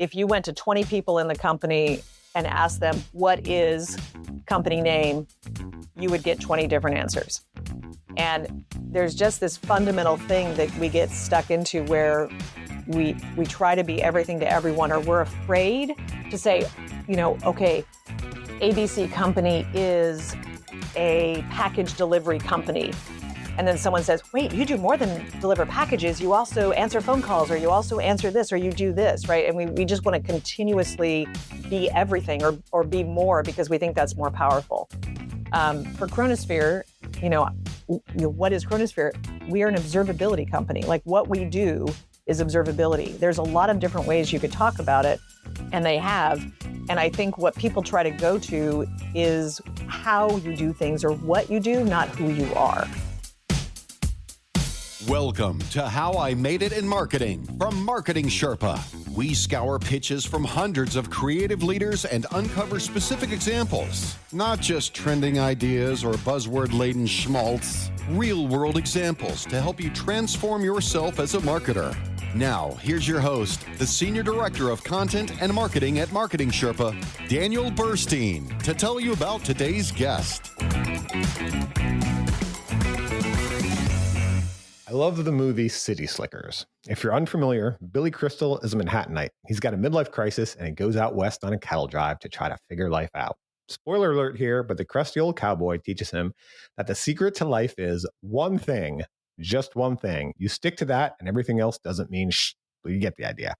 if you went to 20 people in the company and asked them, what is company name, you would get 20 different answers. And there's just this fundamental thing that we get stuck into where we try to be everything to everyone, or we're afraid to say, okay, ABC company is a package delivery company. And then someone says, wait, you do more than deliver packages. You also answer phone calls, or you also answer this, or you do this, right? And we just want to continuously be everything or be more because we think that's more powerful. For Chronosphere, what is Chronosphere? We are an observability company. Like, what we do is observability. There's a lot of different ways you could talk about it, and they have. And I think what people try to go to is how you do things or what you do, not who you are. Welcome to How I Made It in Marketing from Marketing Sherpa. We scour pitches from hundreds of creative leaders and uncover specific examples. Not just trending ideas or buzzword-laden schmaltz. Real-world examples to help you transform yourself as a marketer. Now, here's your host, the Senior Director of Content and Marketing at Marketing Sherpa, Daniel Burstein, to tell you about today's guest. I love the movie City Slickers. If you're unfamiliar, Billy Crystal is a Manhattanite. He's got a midlife crisis and he goes out west on a cattle drive to try to figure life out. Spoiler alert here, but the crusty old cowboy teaches him that the secret to life is one thing, just one thing. You stick to that and everything else doesn't mean shh. You get the idea.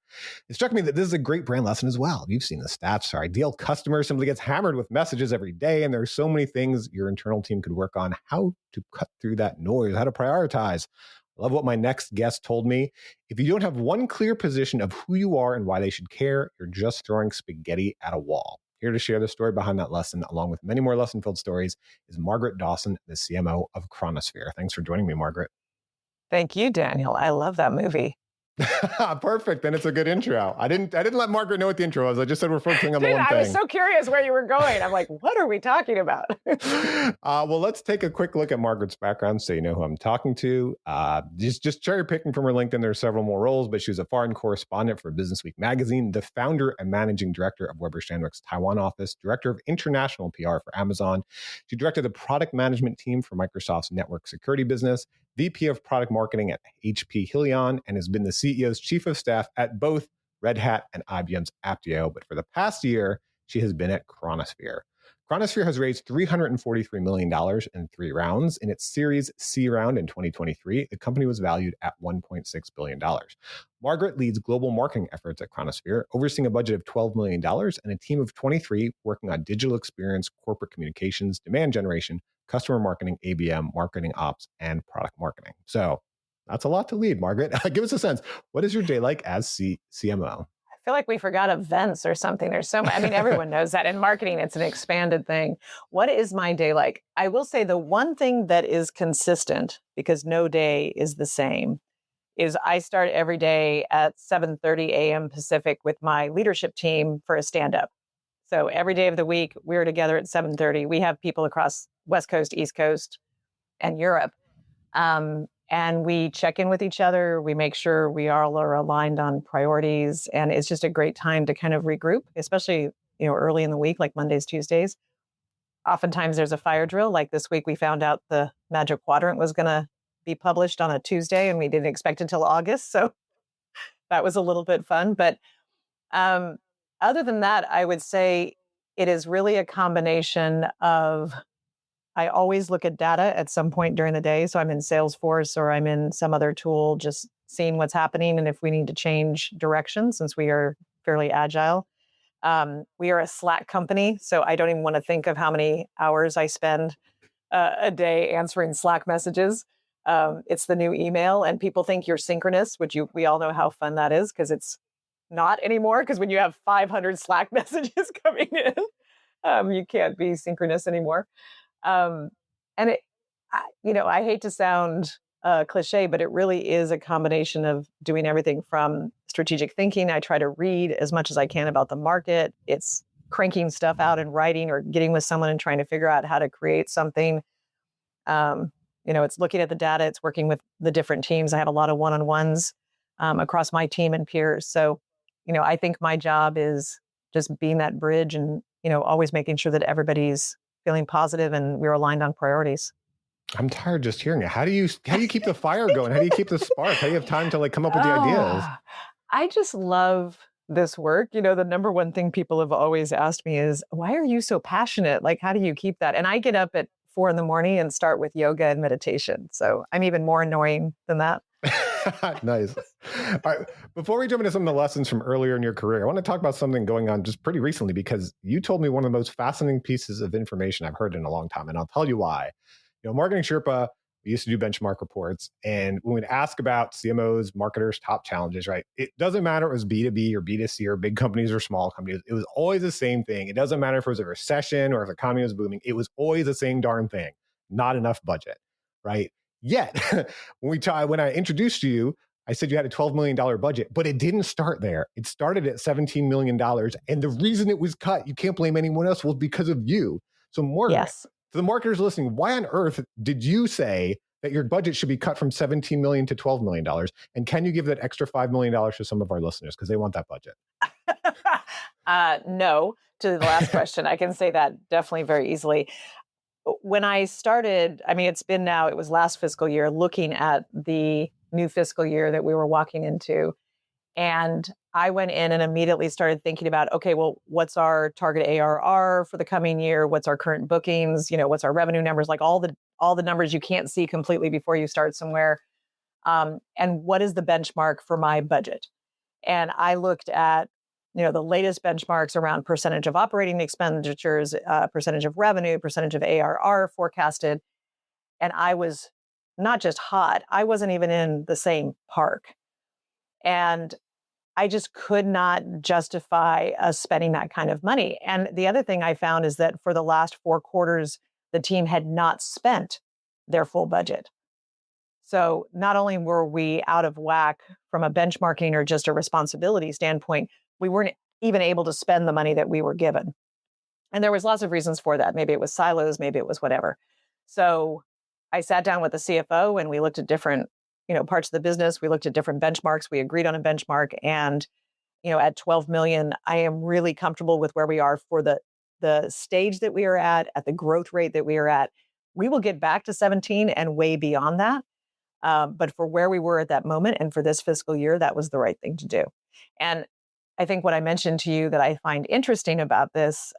It struck me that this is a great brand lesson as well. You've seen the stats. Our ideal customer simply gets hammered with messages every day, and there's so many things your internal team could work on, how to cut through that noise, how to prioritize. I love what my next guest told me. If you don't have one clear position of who you are and why they should care, you're just throwing spaghetti at a wall. Here to share the story behind that lesson, along with many more lesson-filled stories, is Margaret Dawson, the CMO of Chronosphere. Thanks for joining me, Margaret. Thank you, Daniel. I love that movie. Perfect. Then it's a good intro. I didn't let Margaret know what the intro was. I just said we're focusing on the one thing. I was so curious where you were going. I'm like, what are we talking about? Well, let's take a quick look at Margaret's background so you know who I'm talking to. Just cherry picking from her LinkedIn. There are several more roles, but she was a foreign correspondent for Business Week magazine, the founder and managing director of Weber Shandwick's Taiwan office, director of international PR for Amazon. She directed the product management team for Microsoft's network security business, VP of product marketing at HP Helion, and has been the CEO's chief of staff at both Red Hat and IBM's Apptio. But for the past year, she has been at Chronosphere. Chronosphere has raised $343 million in 3 rounds. In its Series C round in 2023, the company was valued at $1.6 billion. Margaret leads global marketing efforts at Chronosphere, overseeing a budget of $12 million and a team of 23 working on digital experience, corporate communications, demand generation, customer marketing, ABM, marketing ops, and product marketing. So that's a lot to lead, Margaret. Give us a sense. What is your day like as CMO? I feel like we forgot events or something. There's so much. I mean, everyone knows that in marketing, it's an expanded thing. What is my day like? I will say the one thing that is consistent, because no day is the same, is I start every day at 7:30 a.m. Pacific with my leadership team for a stand-up. So every day of the week, we're together at 7:30. We have people across West Coast, East Coast, and Europe. And we check in with each other. We make sure we all are aligned on priorities. And it's just a great time to kind of regroup, especially, early in the week, like Mondays, Tuesdays. Oftentimes there's a fire drill. Like this week, we found out the Magic Quadrant was going to be published on a Tuesday, and we didn't expect it until August. So that was a little bit fun. But other than that, I would say it is really a combination of, I always look at data at some point during the day. So I'm in Salesforce or I'm in some other tool, just seeing what's happening and if we need to change direction, since we are fairly agile. We are a Slack company, so I don't even want to think of how many hours I spend a day answering Slack messages. It's the new email, and people think you're synchronous, which we all know how fun that is, because it's not anymore. Because when you have 500 Slack messages coming in, you can't be synchronous anymore. And I hate to sound cliche, but it really is a combination of doing everything from strategic thinking. I try to read as much as I can about the market. It's cranking stuff out and writing, or getting with someone and trying to figure out how to create something. It's looking at the data. It's working with the different teams. I have a lot of one-on-ones across my team and peers. So I think my job is just being that bridge and, always making sure that everybody's feeling positive and we're aligned on priorities. I'm tired just hearing it. How do you keep the fire going? How do you keep the spark? How do you have time to like come up with the ideas? I just love this work. The number one thing people have always asked me is, why are you so passionate? Like, how do you keep that? And I get up at 4 a.m. and start with yoga and meditation. So I'm even more annoying than that. Nice. All right. Before we jump into some of the lessons from earlier in your career, I want to talk about something going on just pretty recently, because you told me one of the most fascinating pieces of information I've heard in a long time. And I'll tell you why. Marketing Sherpa, we used to do benchmark reports. And when we'd ask about CMOs, marketers' top challenges, right? It doesn't matter if it was B2B or B2C or big companies or small companies. It was always the same thing. It doesn't matter if it was a recession or if the economy was booming. It was always the same darn thing. Not enough budget, right? Yet, when I introduced you, I said you had a $12 million budget, but it didn't start there. It started at $17 million. And the reason it was cut, you can't blame anyone else, was because of you. So Margaret, Yes. to the marketers listening, why on earth did you say that your budget should be cut from $17 million to $12 million? And can you give that extra $5 million to some of our listeners because they want that budget? No, to the last question. I can say that definitely very easily. When I started, it was last fiscal year, looking at the new fiscal year that we were walking into. And I went in and immediately started thinking about, okay, well, what's our target ARR for the coming year? What's our current bookings? What's our revenue numbers? Like all the numbers you can't see completely before you start somewhere. And what is the benchmark for my budget? And I looked at, the latest benchmarks around percentage of operating expenditures, percentage of revenue, percentage of ARR forecasted. And I was not just hot, I wasn't even in the same park. And I just could not justify us spending that kind of money. And the other thing I found is that for the last 4 quarters, the team had not spent their full budget. So not only were we out of whack from a benchmarking or just a responsibility standpoint, we weren't even able to spend the money that we were given. And there was lots of reasons for that. Maybe it was silos, maybe it was whatever. So I sat down with the CFO and we looked at different, parts of the business. We looked at different benchmarks. We agreed on a benchmark. And, at 12 million, I am really comfortable with where we are for the stage that we are at the growth rate that we are at. We will get back to 17 and way beyond that. But for where we were at that moment and for this fiscal year, that was the right thing to do. And I think what I mentioned to you that I find interesting about this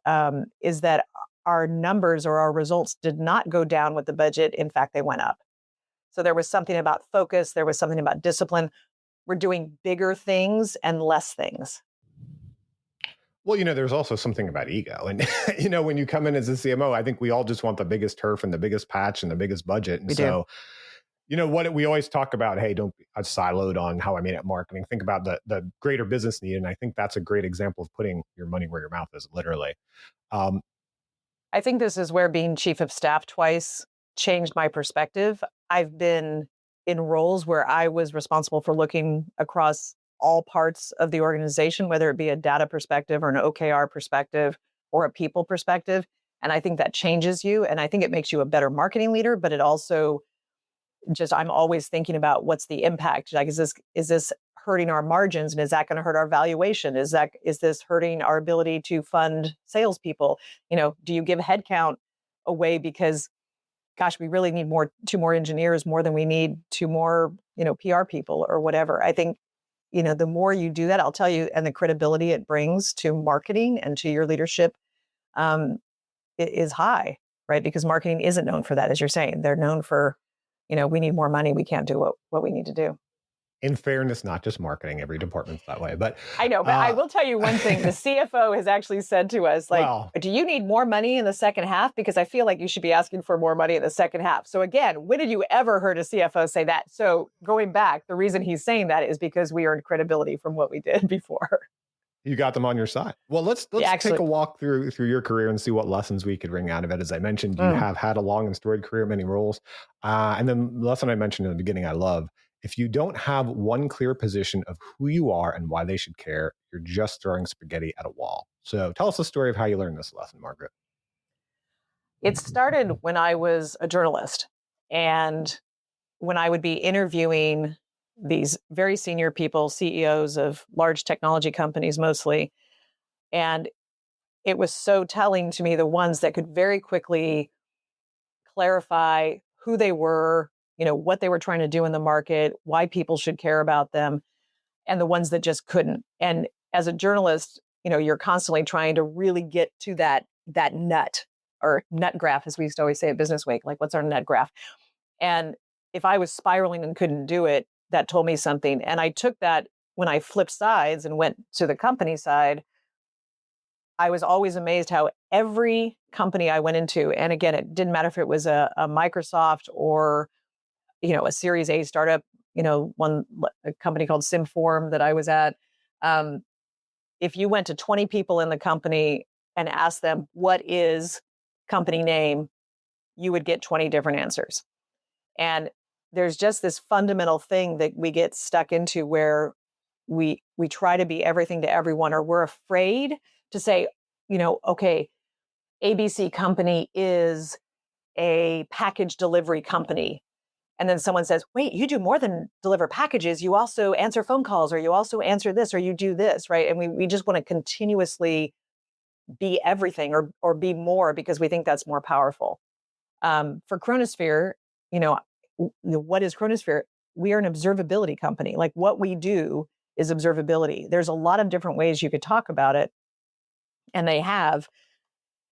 is that our numbers or our results did not go down with the budget. In fact, they went up. So there was something about focus. There was something about discipline. We're doing bigger things and less things. Well, there's also something about ego. And, when you come in as a CMO, I think we all just want the biggest turf and the biggest patch and the biggest budget. And we do. What we always talk about, hey, don't be siloed on how I made it marketing. Think about the greater business need. And I think that's a great example of putting your money where your mouth is, literally. I think this is where being chief of staff twice changed my perspective. I've been in roles where I was responsible for looking across all parts of the organization, whether it be a data perspective or an OKR perspective or a people perspective. And I think that changes you. And I think it makes you a better marketing leader, but it also I'm always thinking about what's the impact. Like, is this hurting our margins? And is that going to hurt our valuation? Is this hurting our ability to fund salespeople? Do you give headcount away because, gosh, we really need 2 more engineers more than we need 2 more, PR people or whatever. I think, the more you do that, I'll tell you, and the credibility it brings to marketing and to your leadership is high, right? Because marketing isn't known for that, as you're saying. They're known for, we need more money. We can't do what we need to do. In fairness, not just marketing, every department's that way. But I know, but I will tell you one thing. The CFO has actually said to us, do you need more money in the second half? Because I feel like you should be asking for more money in the second half. So again, when did you ever heard a CFO say that? So going back, the reason he's saying that is because we earned credibility from what we did before. You got them on your side. Well, let's take a walk through your career and see what lessons we could wring out of it. As I mentioned, you have had a long and storied career, many roles. And then the lesson I mentioned in the beginning, I love, if you don't have one clear position of who you are and why they should care, you're just throwing spaghetti at a wall. So tell us the story of how you learned this lesson, Margaret. It started when I was a journalist. And when I would be interviewing these very senior people, CEOs of large technology companies mostly. And it was so telling to me, the ones that could very quickly clarify who they were, what they were trying to do in the market, why people should care about them, and the ones that just couldn't. And as a journalist, you're constantly trying to really get to that nut, or nut graph, as we used to always say at Business Week, like, what's our nut graph? And if I was spiraling and couldn't do it, that told me something. And I took that when I flipped sides and went to the company side. I was always amazed how every company I went into, and again, it didn't matter if it was a Microsoft or, a Series A startup, a company called Simform that I was at. If you went to 20 people in the company and asked them, what is company name, you would get 20 different answers. And there's just this fundamental thing that we get stuck into where we try to be everything to everyone, or we're afraid to say, okay, ABC company is a package delivery company. And then someone says, wait, you do more than deliver packages. You also answer phone calls, or you also answer this, or you do this, right? And we just want to continuously be everything, or be more, because we think that's more powerful. For Chronosphere, what is Chronosphere? We are an observability company. Like, what we do is observability. There's a lot of different ways you could talk about it, and they have.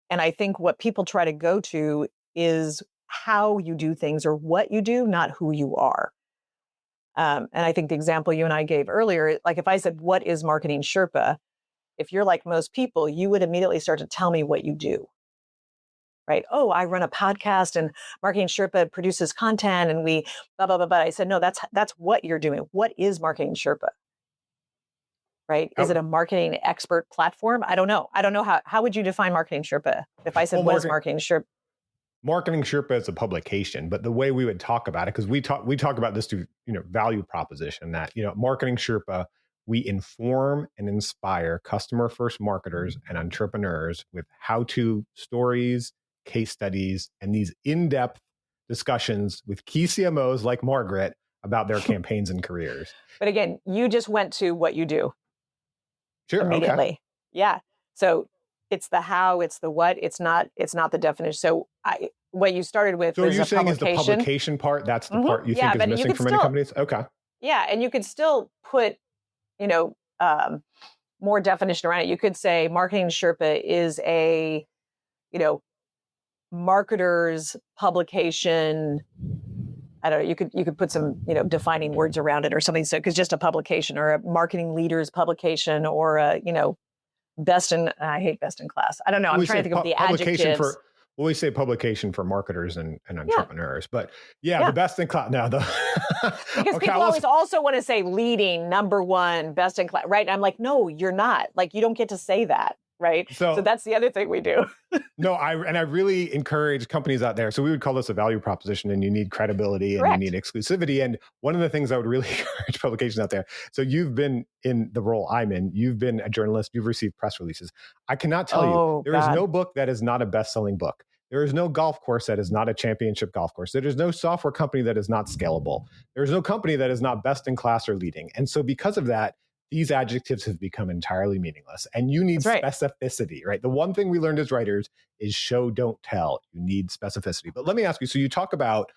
And I think what people try to go to is how you do things, or what you do, not who you are. And I think the example you and I gave earlier, like if I said, what is Marketing Sherpa? If you're like most people, you would immediately start to tell me what you do. Right? Oh, I run a podcast, and Marketing Sherpa produces content, and we blah, blah, blah, blah. I said, no, that's what you're doing. What is Marketing Sherpa? Right? Is it a marketing expert platform? I don't know. How would you define Marketing Sherpa? If I said, what is Marketing Sherpa? Marketing Sherpa is a publication, but the way we would talk about it, because we talk about this through, value proposition, that, Marketing Sherpa, we inform and inspire customer first marketers and entrepreneurs with how-to stories, case studies, and these in-depth discussions with key CMOs like Margaret about their campaigns and careers. But again, you just went to what you do. Sure. Immediately. Okay. Yeah. So it's the how, it's the what, it's not the definition. So what you started with so was you're a saying publication. is the publication part, that's the part you think is missing from many companies? Okay. Yeah. And you could still put, more definition around it. You could say Marketing Sherpa is a, marketer's publication. I don't know, you could put some, defining words around it or something. So, because just a publication, or a marketing leader's publication, or a, I hate best in class. I don't know. I'm trying to think of the adjectives. We say publication for marketers and entrepreneurs, but the best in class. Now, because people always also want to say leading, number one, best in class, right? And I'm like, no, you're not. Like, you don't get to say that, right? So that's the other thing we do. No, I really encourage companies out there. So we would call this a value proposition, and you need credibility. Correct. And you need exclusivity. And one of the things I would really encourage publications out there. So you've been in the role I'm in. You've been a journalist. You've received press releases. I cannot tell you, there is no book that is not a best-selling book. There is no golf course that is not a championship golf course. There is no software company that is not scalable. There is no company that is not best in class or leading. And so because of that, these adjectives have become entirely meaningless. And you need specificity, right? The one thing we learned as writers is show, don't tell. You need specificity. But let me ask you, so you talk about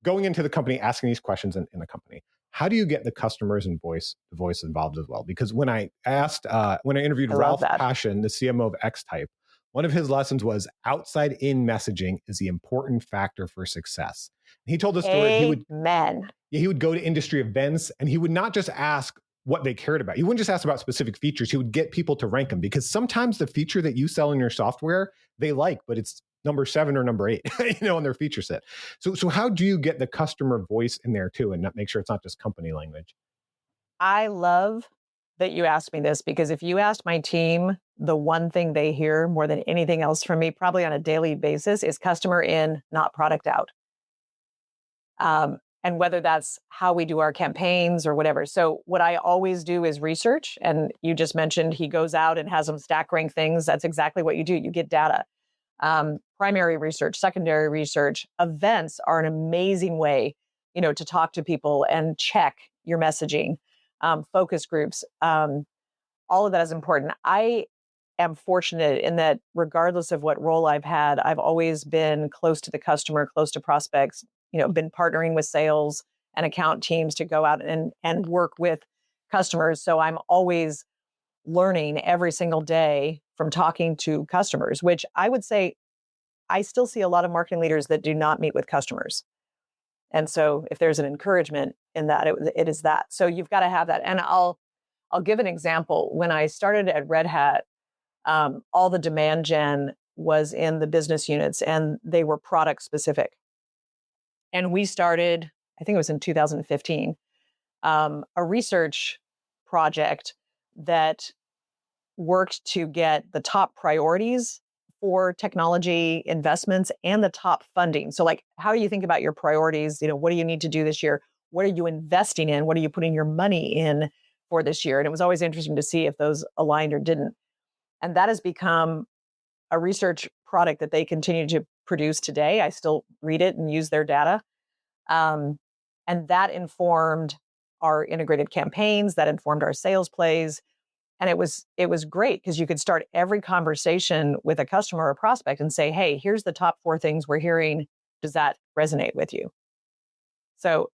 going into the company, asking these questions in the company. How do you get the customers and the voice involved as well? Because when I interviewed Ralph Passion, the CMO of X-Type, one of his lessons was outside-in messaging is the important factor for success. And he told the story. He would go to industry events, and he would not just ask what they cared about. He wouldn't just ask about specific features. He would get people to rank them, because sometimes the feature that you sell in your software, they like, but it's number 7 or number 8, on their feature set. So how do you get the customer voice in there too, and not make sure it's not just company language? I love that you asked me this, because if you asked my team, the one thing they hear more than anything else from me, probably on a daily basis, is customer in, not product out. And whether that's how we do our campaigns or whatever. So what I always do is research. And you just mentioned he goes out and has them stack rank things. That's exactly what you do. You get data. Primary research, secondary research. Events are an amazing way, to talk to people and check, your messaging, focus groups, all of that is important. I am fortunate in that regardless of what role I've had, I've always been close to the customer, close to prospects, been partnering with sales and account teams to go out and work with customers. So I'm always learning every single day from talking to customers, which I would say I still see a lot of marketing leaders that do not meet with customers. And so if there's an encouragement in that, it is that. So you've got to have that. And I'll give an example. When I started at Red Hat, all the demand gen was in the business units and they were product specific. And we started, I think it was in 2015, a research project that worked to get the top priorities for technology investments and the top funding. So like, how do you think about your priorities? What do you need to do this year? What are you investing in? What are you putting your money in for this year? And it was always interesting to see if those aligned or didn't. And that has become a research product that they continue to produce today. I still read it and use their data. And that informed our integrated campaigns, that informed our sales plays. And it was great because you could start every conversation with a customer or a prospect and say, hey, here's the top 4 things we're hearing. Does that resonate with you? So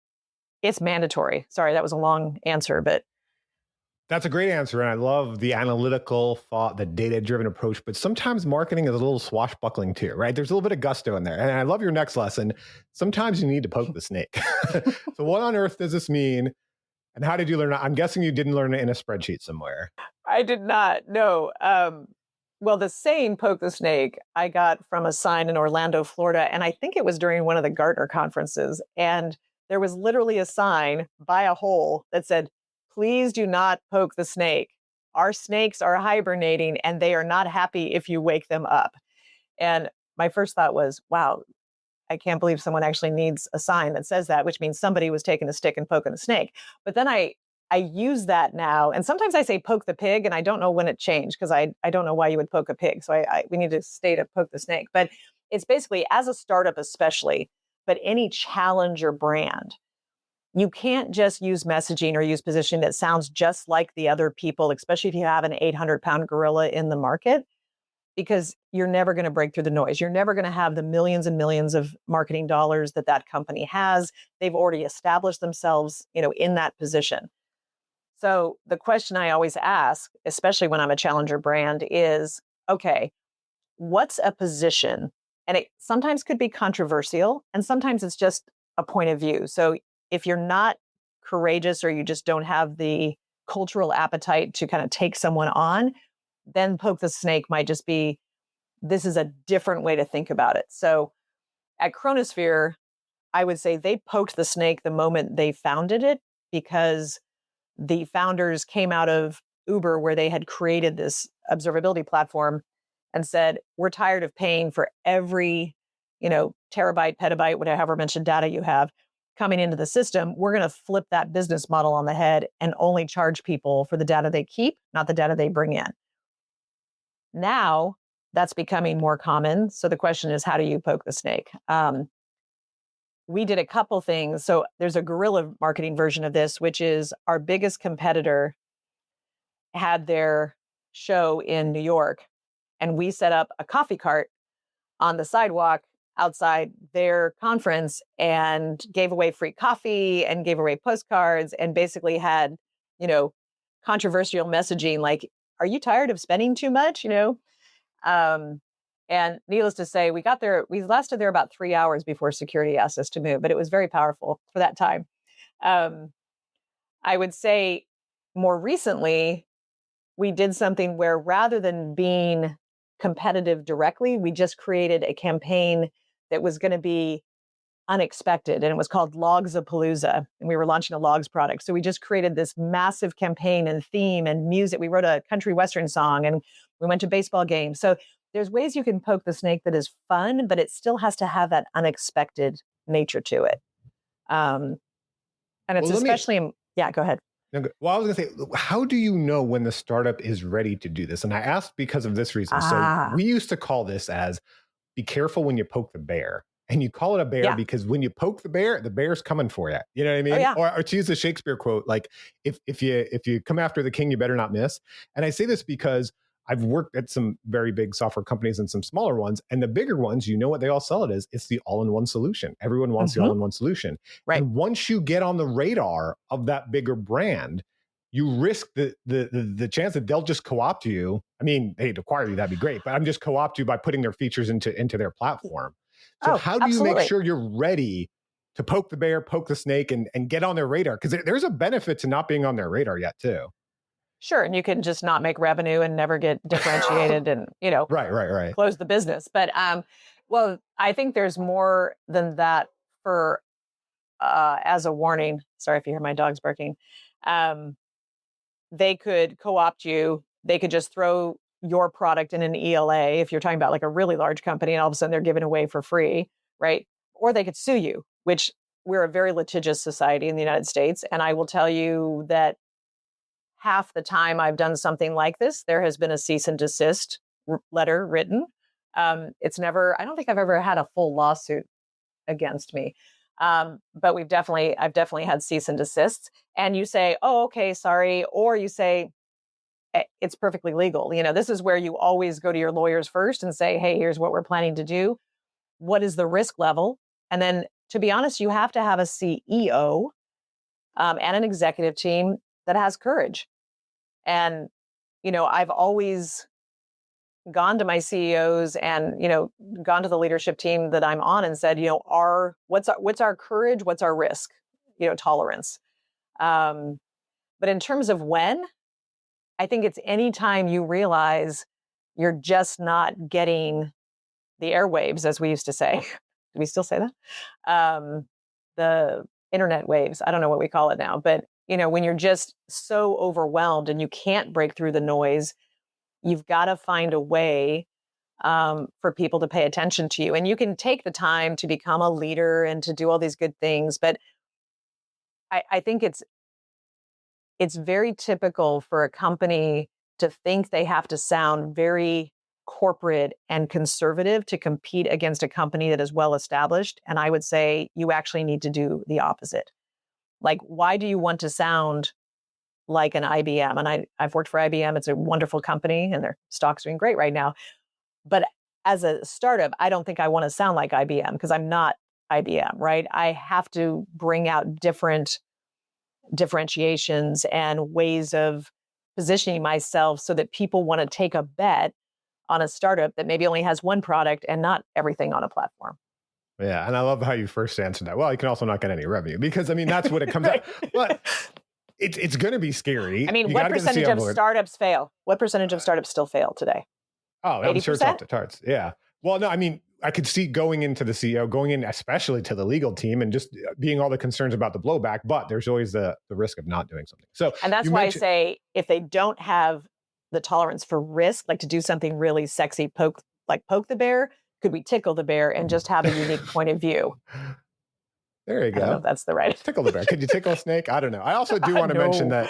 it's mandatory. Sorry, that was a long answer, but that's a great answer. And I love the analytical thought, the data-driven approach, but sometimes marketing is a little swashbuckling too, right? There's a little bit of gusto in there. And I love your next lesson. Sometimes you need to poke the snake. So what on earth does this mean? And how did you learn it? I'm guessing you didn't learn it in a spreadsheet somewhere. I did not. No. Well, the saying "poke the snake" I got from a sign in Orlando, Florida, and I think it was during one of the Gartner conferences. And there was literally a sign by a hole that said, "Please do not poke the snake. Our snakes are hibernating, and they are not happy if you wake them up." And my first thought was, "Wow, I can't believe someone actually needs a sign that says that," which means somebody was taking a stick and poking a snake. But then I use that now. And sometimes I say poke the pig, and I don't know when it changed because I don't know why you would poke a pig. So we need to stay to poke the snake. But it's basically, as a startup especially, but any challenger brand, you can't just use messaging or use positioning that sounds just like the other people, especially if you have an 800-pound gorilla in the market, because you're never going to break through the noise. You're never going to have the millions and millions of marketing dollars that company has. They've already established themselves, in that position. So the question I always ask, especially when I'm a challenger brand, is, okay, what's a position? And it sometimes could be controversial, and sometimes it's just a point of view. So if you're not courageous or you just don't have the cultural appetite to kind of take someone on, then poke the snake might just be, this is a different way to think about it. So at Chronosphere, I would say they poked the snake the moment they founded it, because the founders came out of Uber, where they had created this observability platform, and said, we're tired of paying for every, terabyte, petabyte, whatever mentioned data you have coming into the system. We're going to flip that business model on the head and only charge people for the data they keep, not the data they bring in. Now that's becoming more common. So the question is, how do you poke the snake? We did a couple things. So there's a guerrilla marketing version of this, which is our biggest competitor had their show in New York, and we set up a coffee cart on the sidewalk outside their conference and gave away free coffee and gave away postcards and basically had, controversial messaging like, are you tired of spending too much? And needless to say, we lasted there about 3 hours before security asked us to move, but it was very powerful for that time. I would say more recently, we did something where rather than being competitive directly, we just created a campaign that was going to be unexpected. And it was called Logs-a-Palooza. And we were launching a logs product. So we just created this massive campaign and theme and music. We wrote a country Western song and we went to baseball games. So there's ways you can poke the snake that is fun, but it still has to have that unexpected nature to it. And it's yeah, go ahead. Well, I was going to say, how do you know when the startup is ready to do this? And I asked because of this reason. So we used to call this as, be careful when you poke the bear. and you call it a bear Yeah. because when you poke the bear's coming for you. You know what I mean? Oh, yeah. Or to use the Shakespeare quote, like if you come after the king, you better not miss. And I say this because I've worked at some very big software companies and some smaller ones, and the bigger ones, you know what they all sell it as? It's the all-in-one solution. Everyone wants the all-in-one solution. Right. And once you get on the radar of that bigger brand, you risk the chance that they'll just co-opt you. I mean, they'd acquire you, that'd be great, but I'm just co-opt you by putting their features into their platform. So how do you make sure you're ready to poke the bear, poke the snake, and get on their radar? Because there's a benefit to not being on their radar yet, too. Sure. And you can just not make revenue and never get differentiated and, Right. close the business. But, well, I think there's more than that for, as a warning. Sorry if you hear my dogs barking. They could co-opt you. They could just throw your product in an ELA if you're talking about like a really large company and all of a sudden they're giving away for free, right? Or they could sue you, which we're a very litigious society in the United States. And I will tell you that half the time I've done something like this, there has been a cease and desist letter written. It's never, I don't think I've ever had a full lawsuit against me. But I've definitely had cease and desists. And you say, oh, okay, sorry. Or you say, it's perfectly legal. This is where you always go to your lawyers first and say, hey, here's what we're planning to do. What is the risk level? And then, to be honest, you have to have a CEO and an executive team that has courage. And, I've always gone to my CEOs and, gone to the leadership team that I'm on and said, what's our courage? What's our risk, tolerance? But in terms of when, I think it's anytime you realize you're just not getting the airwaves, as we used to say. Do we still say that? The internet waves. I don't know what we call it now, but when you're just so overwhelmed and you can't break through the noise, you've got to find a way for people to pay attention to you. And you can take the time to become a leader and to do all these good things. But I think it's very typical for a company to think they have to sound very corporate and conservative to compete against a company that is well established. And I would say you actually need to do the opposite. Like, why do you want to sound like an IBM? And I've worked for IBM. It's a wonderful company and their stock's doing great right now. But as a startup, I don't think I want to sound like IBM because I'm not IBM, right? I have to bring out different differentiations and ways of positioning myself so that people want to take a bet on a startup that maybe only has one product and not everything on a platform. Yeah. And I love how you first answered that. Well, you can also not get any revenue because that's what it comes out. But it's going to be scary. I mean, what percentage of startups fail? What percentage of startups still fail today? Oh, 80%? I'm sure it's off the charts. Yeah. Well, no, I mean, I could see going into the CEO, going in especially to the legal team and just being all the concerns about the blowback, but there's always the risk of not doing something. So, and that's why I say if they don't have the tolerance for risk, like to do something really sexy, poke the bear, could we tickle the bear and just have a unique point of view? There you go. I don't know if that's the right. Tickle the bear. Could you tickle a snake? I don't know. I also do want to mention that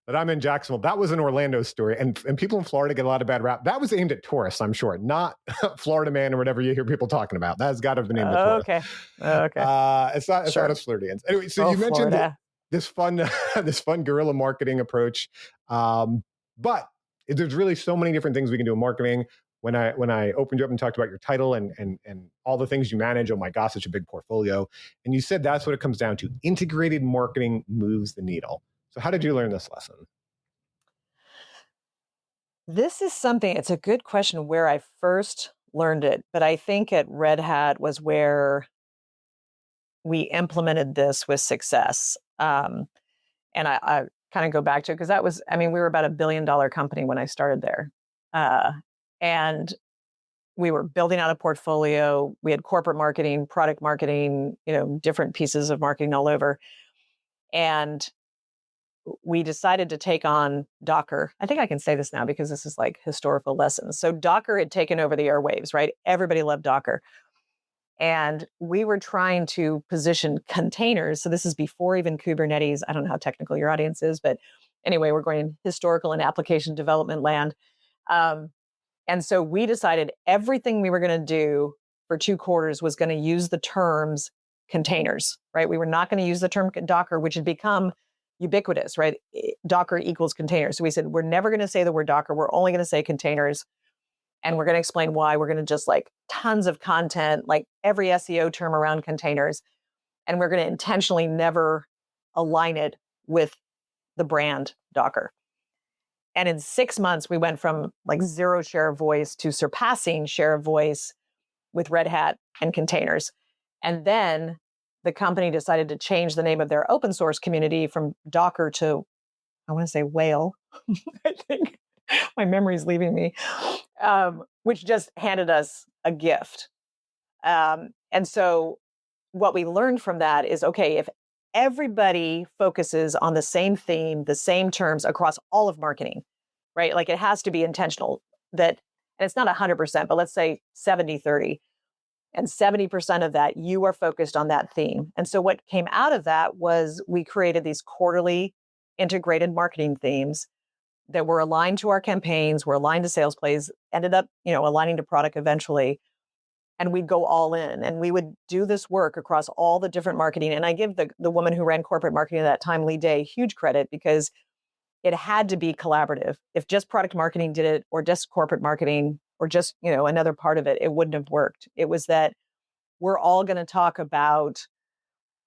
I'm in Jacksonville. That was an Orlando story. And people in Florida get a lot of bad rap. That was aimed at tourists, I'm sure, not Florida man or whatever you hear people talking about. That's got to have been aimed at tourists. Okay. It's not as Floridians. Anyway, so you mentioned this fun guerrilla marketing approach. But there's really so many different things we can do in marketing. When I opened you up and talked about your title and all the things you manage, oh my gosh, such a big portfolio. And you said that's what it comes down to. Integrated marketing moves the needle. So how did you learn this lesson? This is something, it's a good question where I first learned it, but I think at Red Hat was where we implemented this with success. And I kind of go back to it because we were about $1 billion company when I started there. And we were building out a portfolio. We had corporate marketing, product marketing, different pieces of marketing all over. And we decided to take on Docker. I think I can say this now because this is like historical lessons. So Docker had taken over the airwaves, right? Everybody loved Docker. And we were trying to position containers. So this is before even Kubernetes. I don't know how technical your audience is, but anyway, we're going historical and application development land. And so we decided everything we were going to do for 2 quarters was going to use the terms containers, right? We were not going to use the term Docker, which had become ubiquitous, right? Docker equals containers. So we said, we're never going to say the word Docker. We're only going to say containers. And we're going to explain why. We're going to just like tons of content, like every SEO term around containers. And we're going to intentionally never align it with the brand Docker. And in 6 months, we went from like 0 share of voice to surpassing share of voice with Red Hat and containers. And then the company decided to change the name of their open source community from Docker to, I want to say whale. I think my memory's leaving me, which just handed us a gift. And so what we learned from that is, okay, if everybody focuses on the same theme, the same terms across all of marketing, right? Like it has to be intentional that, and it's not 100%, but let's say 70-30. And 70% of that, you are focused on that theme. And so what came out of that was we created these quarterly integrated marketing themes that were aligned to our campaigns, were aligned to sales plays, ended up, aligning to product eventually. And we'd go all in and we would do this work across all the different marketing. And I give the woman who ran corporate marketing at that time, Lee Day, huge credit because it had to be collaborative. If just product marketing did it or just corporate marketing or just, another part of it, it wouldn't have worked. It was that we're all going to talk about,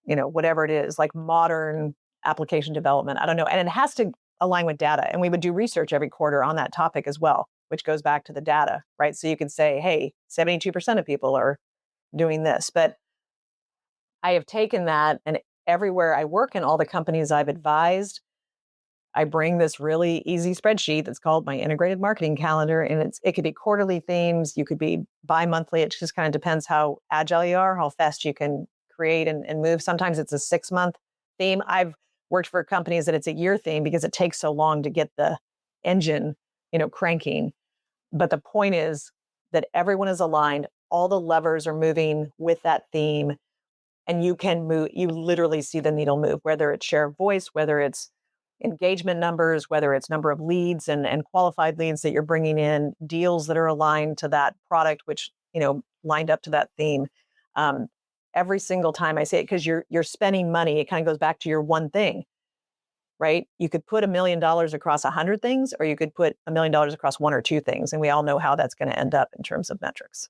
whatever it is, like modern application development. I don't know. And it has to align with data. And we would do research every quarter on that topic as well, which goes back to the data, right? So you can say, hey, 72% of people are doing this. But I have taken that and everywhere I work in all the companies I've advised, I bring this really easy spreadsheet that's called my integrated marketing calendar. And it could be quarterly themes. You could be bi-monthly. It just kind of depends how agile you are, how fast you can create and move. Sometimes it's a 6-month theme. I've worked for companies that it's a year theme because it takes so long to get the engine, cranking. But the point is that everyone is aligned. All the levers are moving with that theme. And you can move, you literally see the needle move, whether it's share of voice, whether it's engagement numbers, whether it's number of leads and qualified leads that you're bringing in, deals that are aligned to that product, which, lined up to that theme. Every single time I say it, because you're spending money, it kind of goes back to your one thing, right? You could put $1 million across 100 things, or you could put $1 million across 1 or 2 things. And we all know how that's going to end up in terms of metrics.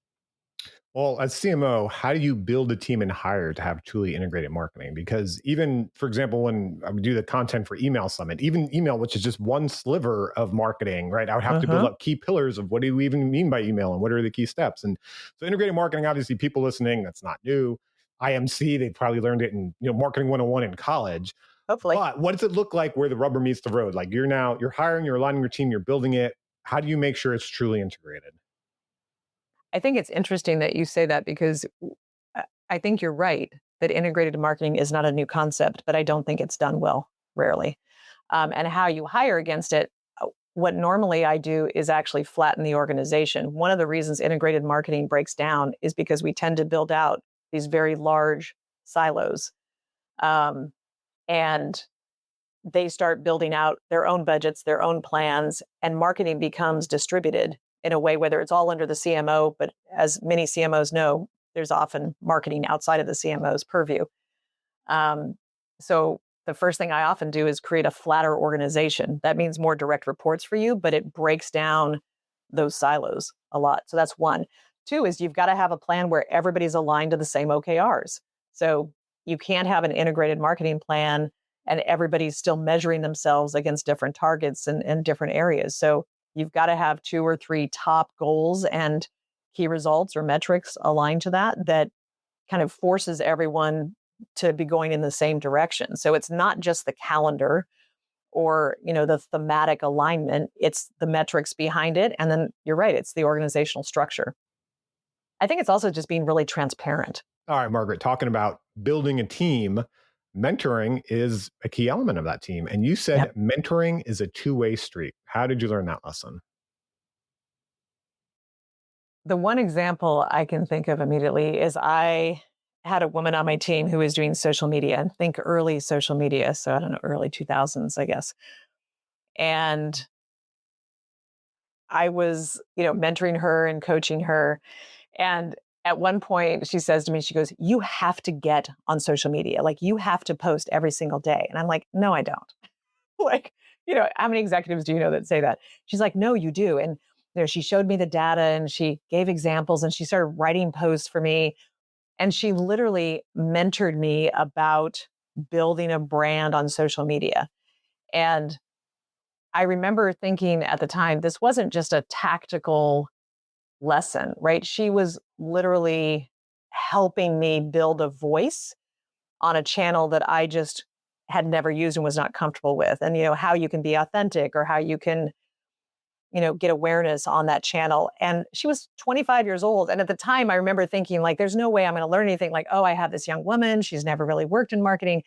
Well, as CMO, how do you build a team and hire to have truly integrated marketing? Because even, for example, when I would do the content for Email Summit, even email, which is just one sliver of marketing, right? I would have to build up key pillars of what do we even mean by email and what are the key steps? And so integrated marketing, obviously people listening, that's not new. IMC, they probably learned it in marketing 101 in college. Hopefully. But what does it look like where the rubber meets the road? Like you're hiring, you're aligning your team, you're building it. How do you make sure it's truly integrated? I think it's interesting that you say that because I think you're right that integrated marketing is not a new concept, but I don't think it's done well, rarely. And how you hire against it, what normally I do is actually flatten the organization. One of the reasons integrated marketing breaks down is because we tend to build out these very large silos. And they start building out their own budgets, their own plans, and marketing becomes distributed in a way, whether it's all under the CMO, but as many CMOs know, there's often marketing outside of the CMO's purview. So the first thing I often do is create a flatter organization. That means more direct reports for you, but it breaks down those silos a lot. So that's one. 2 is you've got to have a plan where everybody's aligned to the same OKRs. So you can't have an integrated marketing plan and everybody's still measuring themselves against different targets and different areas. So you've got to have 2 or 3 top goals and key results or metrics aligned to that kind of forces everyone to be going in the same direction. So it's not just the calendar or, the thematic alignment, it's the metrics behind it. And then you're right, it's the organizational structure. I think it's also just being really transparent. All right, Margaret, talking about building a team, mentoring is a key element of that team. And you said mentoring is a two-way street. How did you learn that lesson? The one example I can think of immediately is I had a woman on my team who was doing social media, and think early social media. So I don't know, early 2000s, I guess. And I was, mentoring her and coaching her. And at one point she says to me, she goes, "You have to get on social media. Like you have to post every single day." And I'm like, "No, I don't." Like, how many executives do you know that say that? She's like, "No, you do." And she showed me the data and she gave examples and she started writing posts for me. And she literally mentored me about building a brand on social media. And I remember thinking at the time, this wasn't just a tactical lesson, right? She was literally helping me build a voice on a channel that I just had never used and was not comfortable with. And, how you can be authentic or how you can, get awareness on that channel. And she was 25 years old. And at the time, I remember thinking, like, there's no way I'm going to learn anything. Like, oh, I have this young woman. She's never really worked in marketing,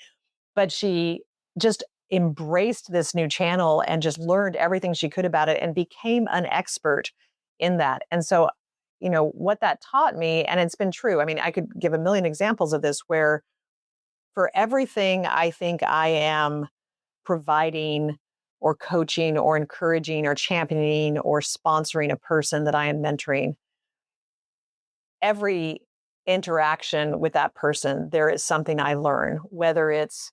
but she just embraced this new channel and just learned everything she could about it and became an expert in that. And so, what that taught me, and it's been true. I mean, I could give a million examples of this where for everything I think I am providing or coaching or encouraging or championing or sponsoring a person that I am mentoring, every interaction with that person, there is something I learn, whether it's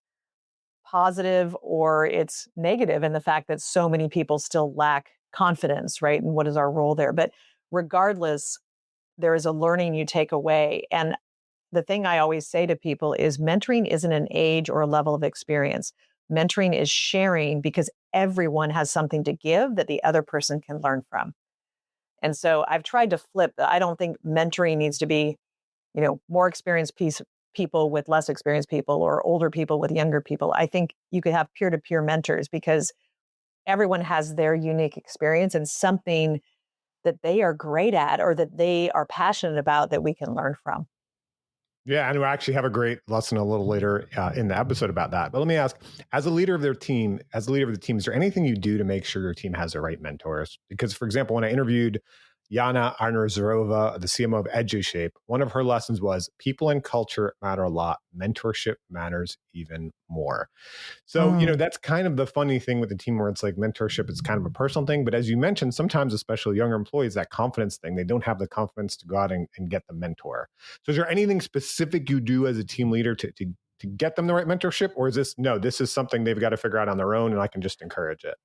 positive or it's negative, and the fact that so many people still lack confidence, right? And what is our role there? But regardless, there is a learning you take away. And the thing I always say to people is mentoring isn't an age or a level of experience. Mentoring is sharing because everyone has something to give that the other person can learn from. And so I've tried to flip that. I don't think mentoring needs to be, more experienced people with less experienced people or older people with younger people. I think you could have peer-to-peer mentors because everyone has their unique experience and something that they are great at or that they are passionate about that we can learn from. Yeah, and we actually have a great lesson a little later in the episode about that. But let me ask, as a leader of the team, is there anything you do to make sure your team has the right mentors? Because, for example, when I interviewed Yana Arnazarova, the CMO of EduShape, one of her lessons was people and culture matter a lot. Mentorship matters even more. So, that's kind of the funny thing with the team where it's like mentorship is kind of a personal thing. But as you mentioned, sometimes, especially younger employees, that confidence thing, they don't have the confidence to go out and get the mentor. So is there anything specific you do as a team leader to get them the right mentorship? Or is this is something they've got to figure out on their own and I can just encourage it?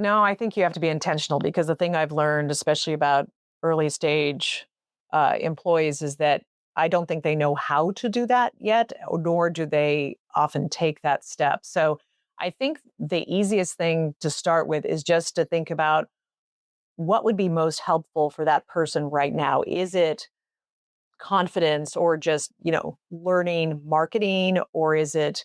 No, I think you have to be intentional because the thing I've learned, especially about early stage employees, is that I don't think they know how to do that yet, nor do they often take that step. So I think the easiest thing to start with is just to think about what would be most helpful for that person right now. Is it confidence or just, learning marketing, or is it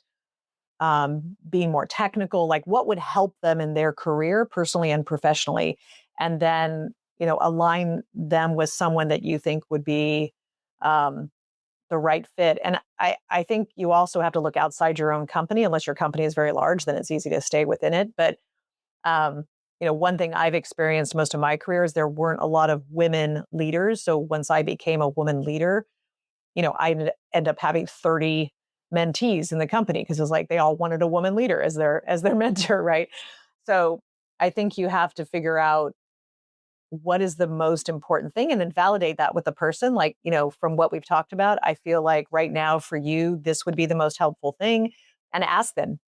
being more technical, like what would help them in their career personally and professionally, and then align them with someone that you think would be um, the right fit. And I think you also have to look outside your own company. Unless your company is very large, then it's easy to stay within it. But um, one thing I've experienced most of my career is there weren't a lot of women leaders. So once I became a woman leader, I end up having 30 mentees in the company because it's like they all wanted a woman leader as their mentor, right? So I think you have to figure out what is the most important thing and then validate that with the person. Like, from what we've talked about, I feel like right now for you, this would be the most helpful thing. And ask them,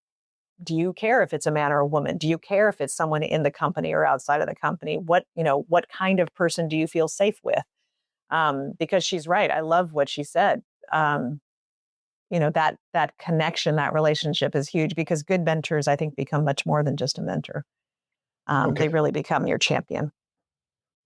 do you care if it's a man or a woman? Do you care if it's someone in the company or outside of the company? What kind of person do you feel safe with? Because she's right. I love what she said. Um, that connection, that relationship is huge because good mentors, I think, become much more than just a mentor. Okay. They really become your champion.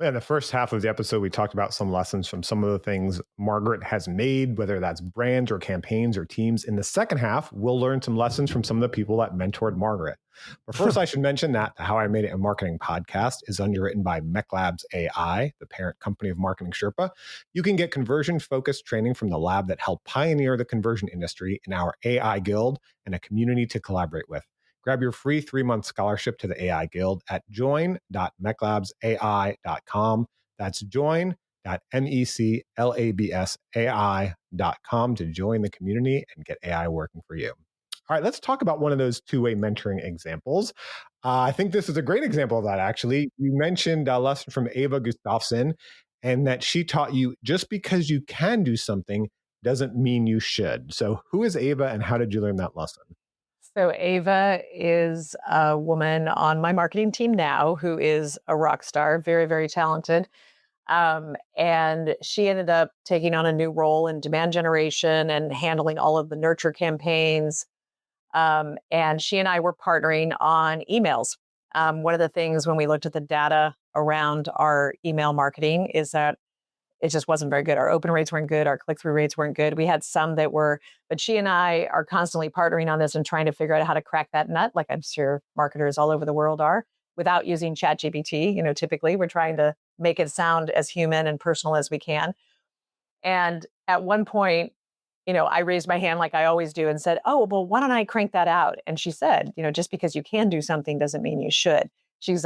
In the first half of the episode, we talked about some lessons from some of the things Margaret has made, whether that's brands or campaigns or teams. In the second half, we'll learn some lessons from some of the people that mentored Margaret. But first, I should mention that the How I Made It in Marketing podcast is underwritten by MechLabs AI, the parent company of Marketing Sherpa. You can get conversion-focused training from the lab that helped pioneer the conversion industry in our AI Guild and a community to collaborate with. Grab your free 3-month scholarship to the AI Guild at join.mechlabsai.com. That's join.mechlabsai.com to join the community and get AI working for you. All right, let's talk about one of those two-way mentoring examples. I think this is a great example of that, actually. You mentioned a lesson from Ava Gustafsson, and that she taught you just because you can do something doesn't mean you should. So who is Ava and how did you learn that lesson? So Ava is a woman on my marketing team now who is a rock star, very, very talented. And she ended up taking on a new role in demand generation and handling all of the nurture campaigns. And she and I were partnering on emails. One of the things when we looked at the data around our email marketing is that it just wasn't very good. Our open rates weren't good. Our click-through rates weren't good. We had some that were, but she and I are constantly partnering on this and trying to figure out how to crack that nut, like I'm sure marketers all over the world are, without using ChatGPT. Typically we're trying to make it sound as human and personal as we can. And at one point, I raised my hand like I always do and said, "Oh, well, why don't I crank that out?" And she said, just because you can do something doesn't mean you should.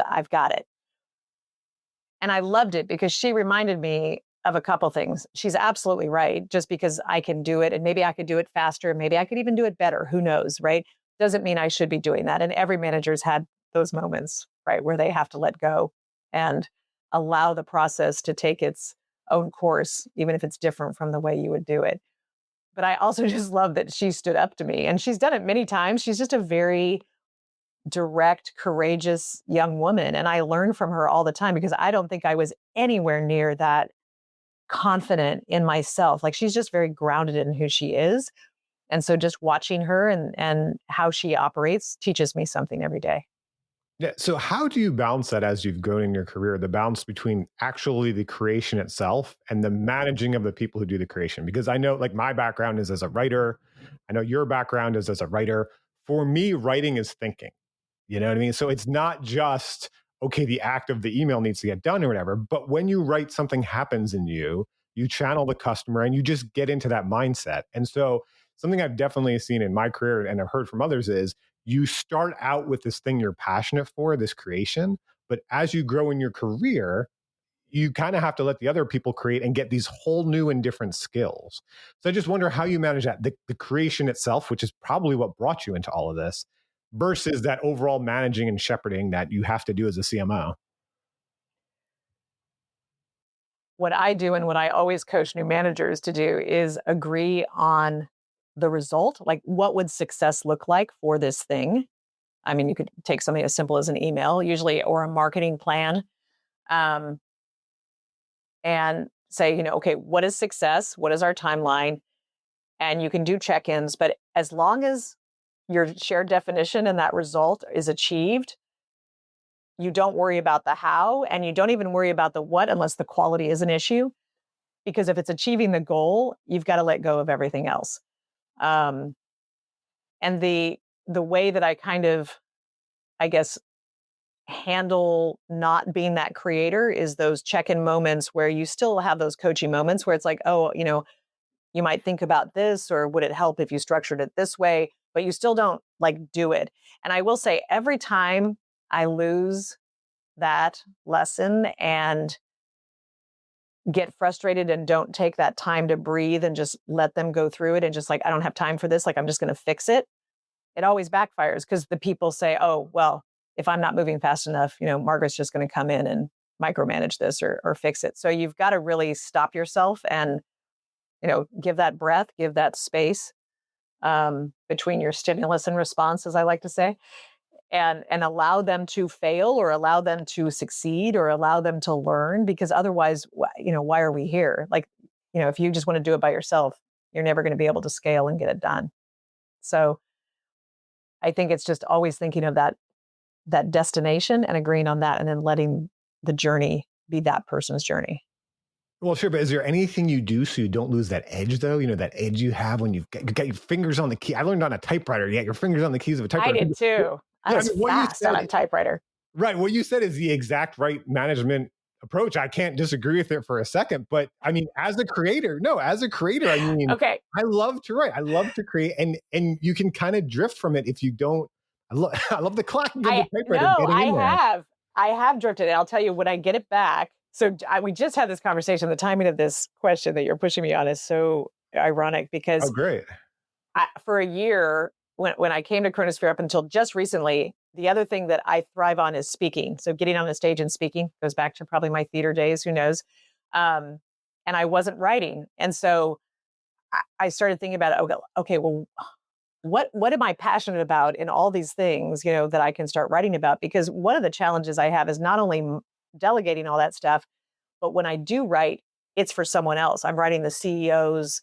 I've got it. And I loved it because she reminded me of a couple things. She's absolutely right. Just because I can do it and maybe I could do it faster, maybe I could even do it better. Who knows, right? Doesn't mean I should be doing that. And every manager's had those moments, right, where they have to let go and allow the process to take its own course, even if it's different from the way you would do it. But I also just love that she stood up to me and she's done it many times. She's just a very direct, courageous young woman. And I learn from her all the time because I don't think I was anywhere near that confident in myself. Like she's just very grounded in who she is. And so just watching her and how she operates teaches me something every day. Yeah. So how do you balance that as you've grown in your career, the balance between actually the creation itself and the managing of the people who do the creation? Because I know like my background is as a writer. I know your background is as a writer. For me, writing is thinking. You know what I mean? So it's not just, okay, the act of the email needs to get done or whatever. But when you write, something happens in you, you channel the customer and you just get into that mindset. And so something I've definitely seen in my career and I've heard from others is you start out with this thing you're passionate for, this creation. But as you grow in your career, you kind of have to let the other people create and get these whole new and different skills. So I just wonder how you manage that, the creation itself, which is probably what brought you into all of this, versus that overall managing and shepherding that you have to do as a CMO. What I do and what I always coach new managers to do is agree on the result. Like, what would success look like for this thing? I mean, you could take something as simple as an email, usually, or a marketing plan, um, and say, okay, what is success? What is our timeline? And you can do check ins, but as long as your shared definition and that result is achieved, you don't worry about the how and you don't even worry about the what unless the quality is an issue. Because if it's achieving the goal, you've got to let go of everything else. Um, and the way that I kind of, I guess, handle not being that creator is those check-in moments where you still have those coaching moments where it's like, oh, you might think about this, or would it help if you structured it this way? But you still don't like do it. And I will say every time I lose that lesson and get frustrated and don't take that time to breathe and just let them go through it and just like, I don't have time for this, like I'm just going to fix it. It always backfires because the people say, oh, well, if I'm not moving fast enough, Margaret's just going to come in and micromanage this or fix it. So you've got to really stop yourself and, give that breath, give that space between your stimulus and response, as I like to say, and allow them to fail or allow them to succeed or allow them to learn, because otherwise, why are we here? Like, if you just want to do it by yourself, you're never going to be able to scale and get it done. So I think it's just always thinking of that destination and agreeing on that and then letting the journey be that person's journey. Well, sure, but is there anything you do so you don't lose that edge, though? That edge you have when you got your fingers on the key. I learned on a typewriter. You got your fingers on the keys of a typewriter. I did too. I was fast on a typewriter. Right. What you said is the exact right management approach. I can't disagree with it for a second. But I mean, as a creator, I mean, okay. I love to write. I love to create. And you can kind of drift from it if you don't. I love the clacking of the typewriter. No, I have drifted. And I'll tell you when I get it back. So we just had this conversation. The timing of this question that you're pushing me on is so ironic because great. For a year, when I came to Chronosphere up until just recently, the other thing that I thrive on is speaking. So getting on the stage and speaking goes back to probably my theater days, who knows? Um, and I wasn't writing. And so I started thinking about it. Okay, well, what am I passionate about in all these things, that I can start writing about? Because one of the challenges I have is not only delegating all that stuff, but when I do write, it's for someone else. I'm writing the CEO's,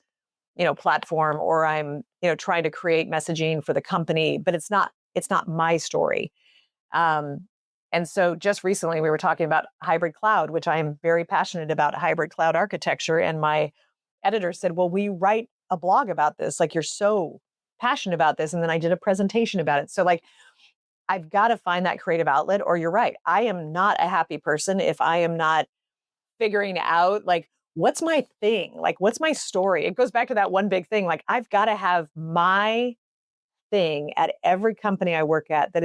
platform, or I'm, trying to create messaging for the company, but it's not my story. Um, and so just recently we were talking about hybrid cloud, which I am very passionate about hybrid cloud architecture. And my editor said, well, we write a blog about this. Like, you're so passionate about this. And then I did a presentation about it. So like, I've got to find that creative outlet, or you're right. I am not a happy person if I am not figuring out like, what's my thing? Like, what's my story? It goes back to that one big thing. Like, I've got to have my thing at every company I work at that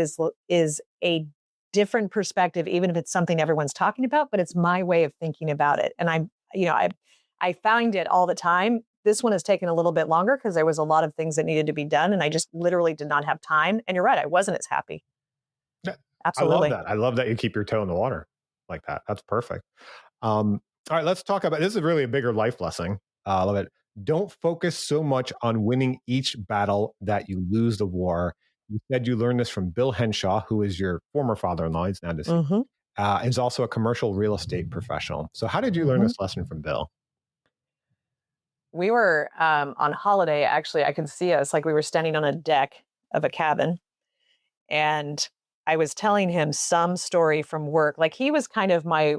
is a different perspective, even if it's something everyone's talking about, but it's my way of thinking about it. And I find it all the time. This one has taken a little bit longer because there was a lot of things that needed to be done, and I just literally did not have time. And you're right, I wasn't as happy. Yeah, Absolutely. I love that you keep your toe in the water like that. That's perfect. All right, let's talk about, this is really a bigger life lesson. I love it. Don't focus so much on winning each battle that you lose the war. You said you learned this from Bill Henshaw, who is your former father-in-law. He's now deceased. Mm-hmm. Is also a commercial real estate professional. So how did you learn this lesson from Bill? We were on holiday. Actually, I could see us, like, we were standing on a deck of a cabin, and I was telling him some story from work. Like, he was kind of my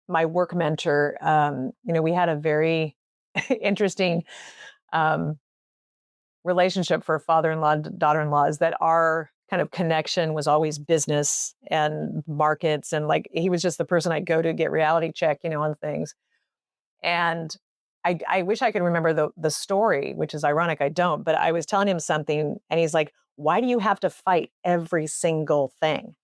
work mentor. We had a very interesting relationship for father-in-law, daughter-in-laws, that our kind of connection was always business and markets. And like, he was just the person I'd go to get reality check, on things. And I wish I could remember the story, which is ironic. I don't, but I was telling him something and he's like, why do you have to fight every single thing?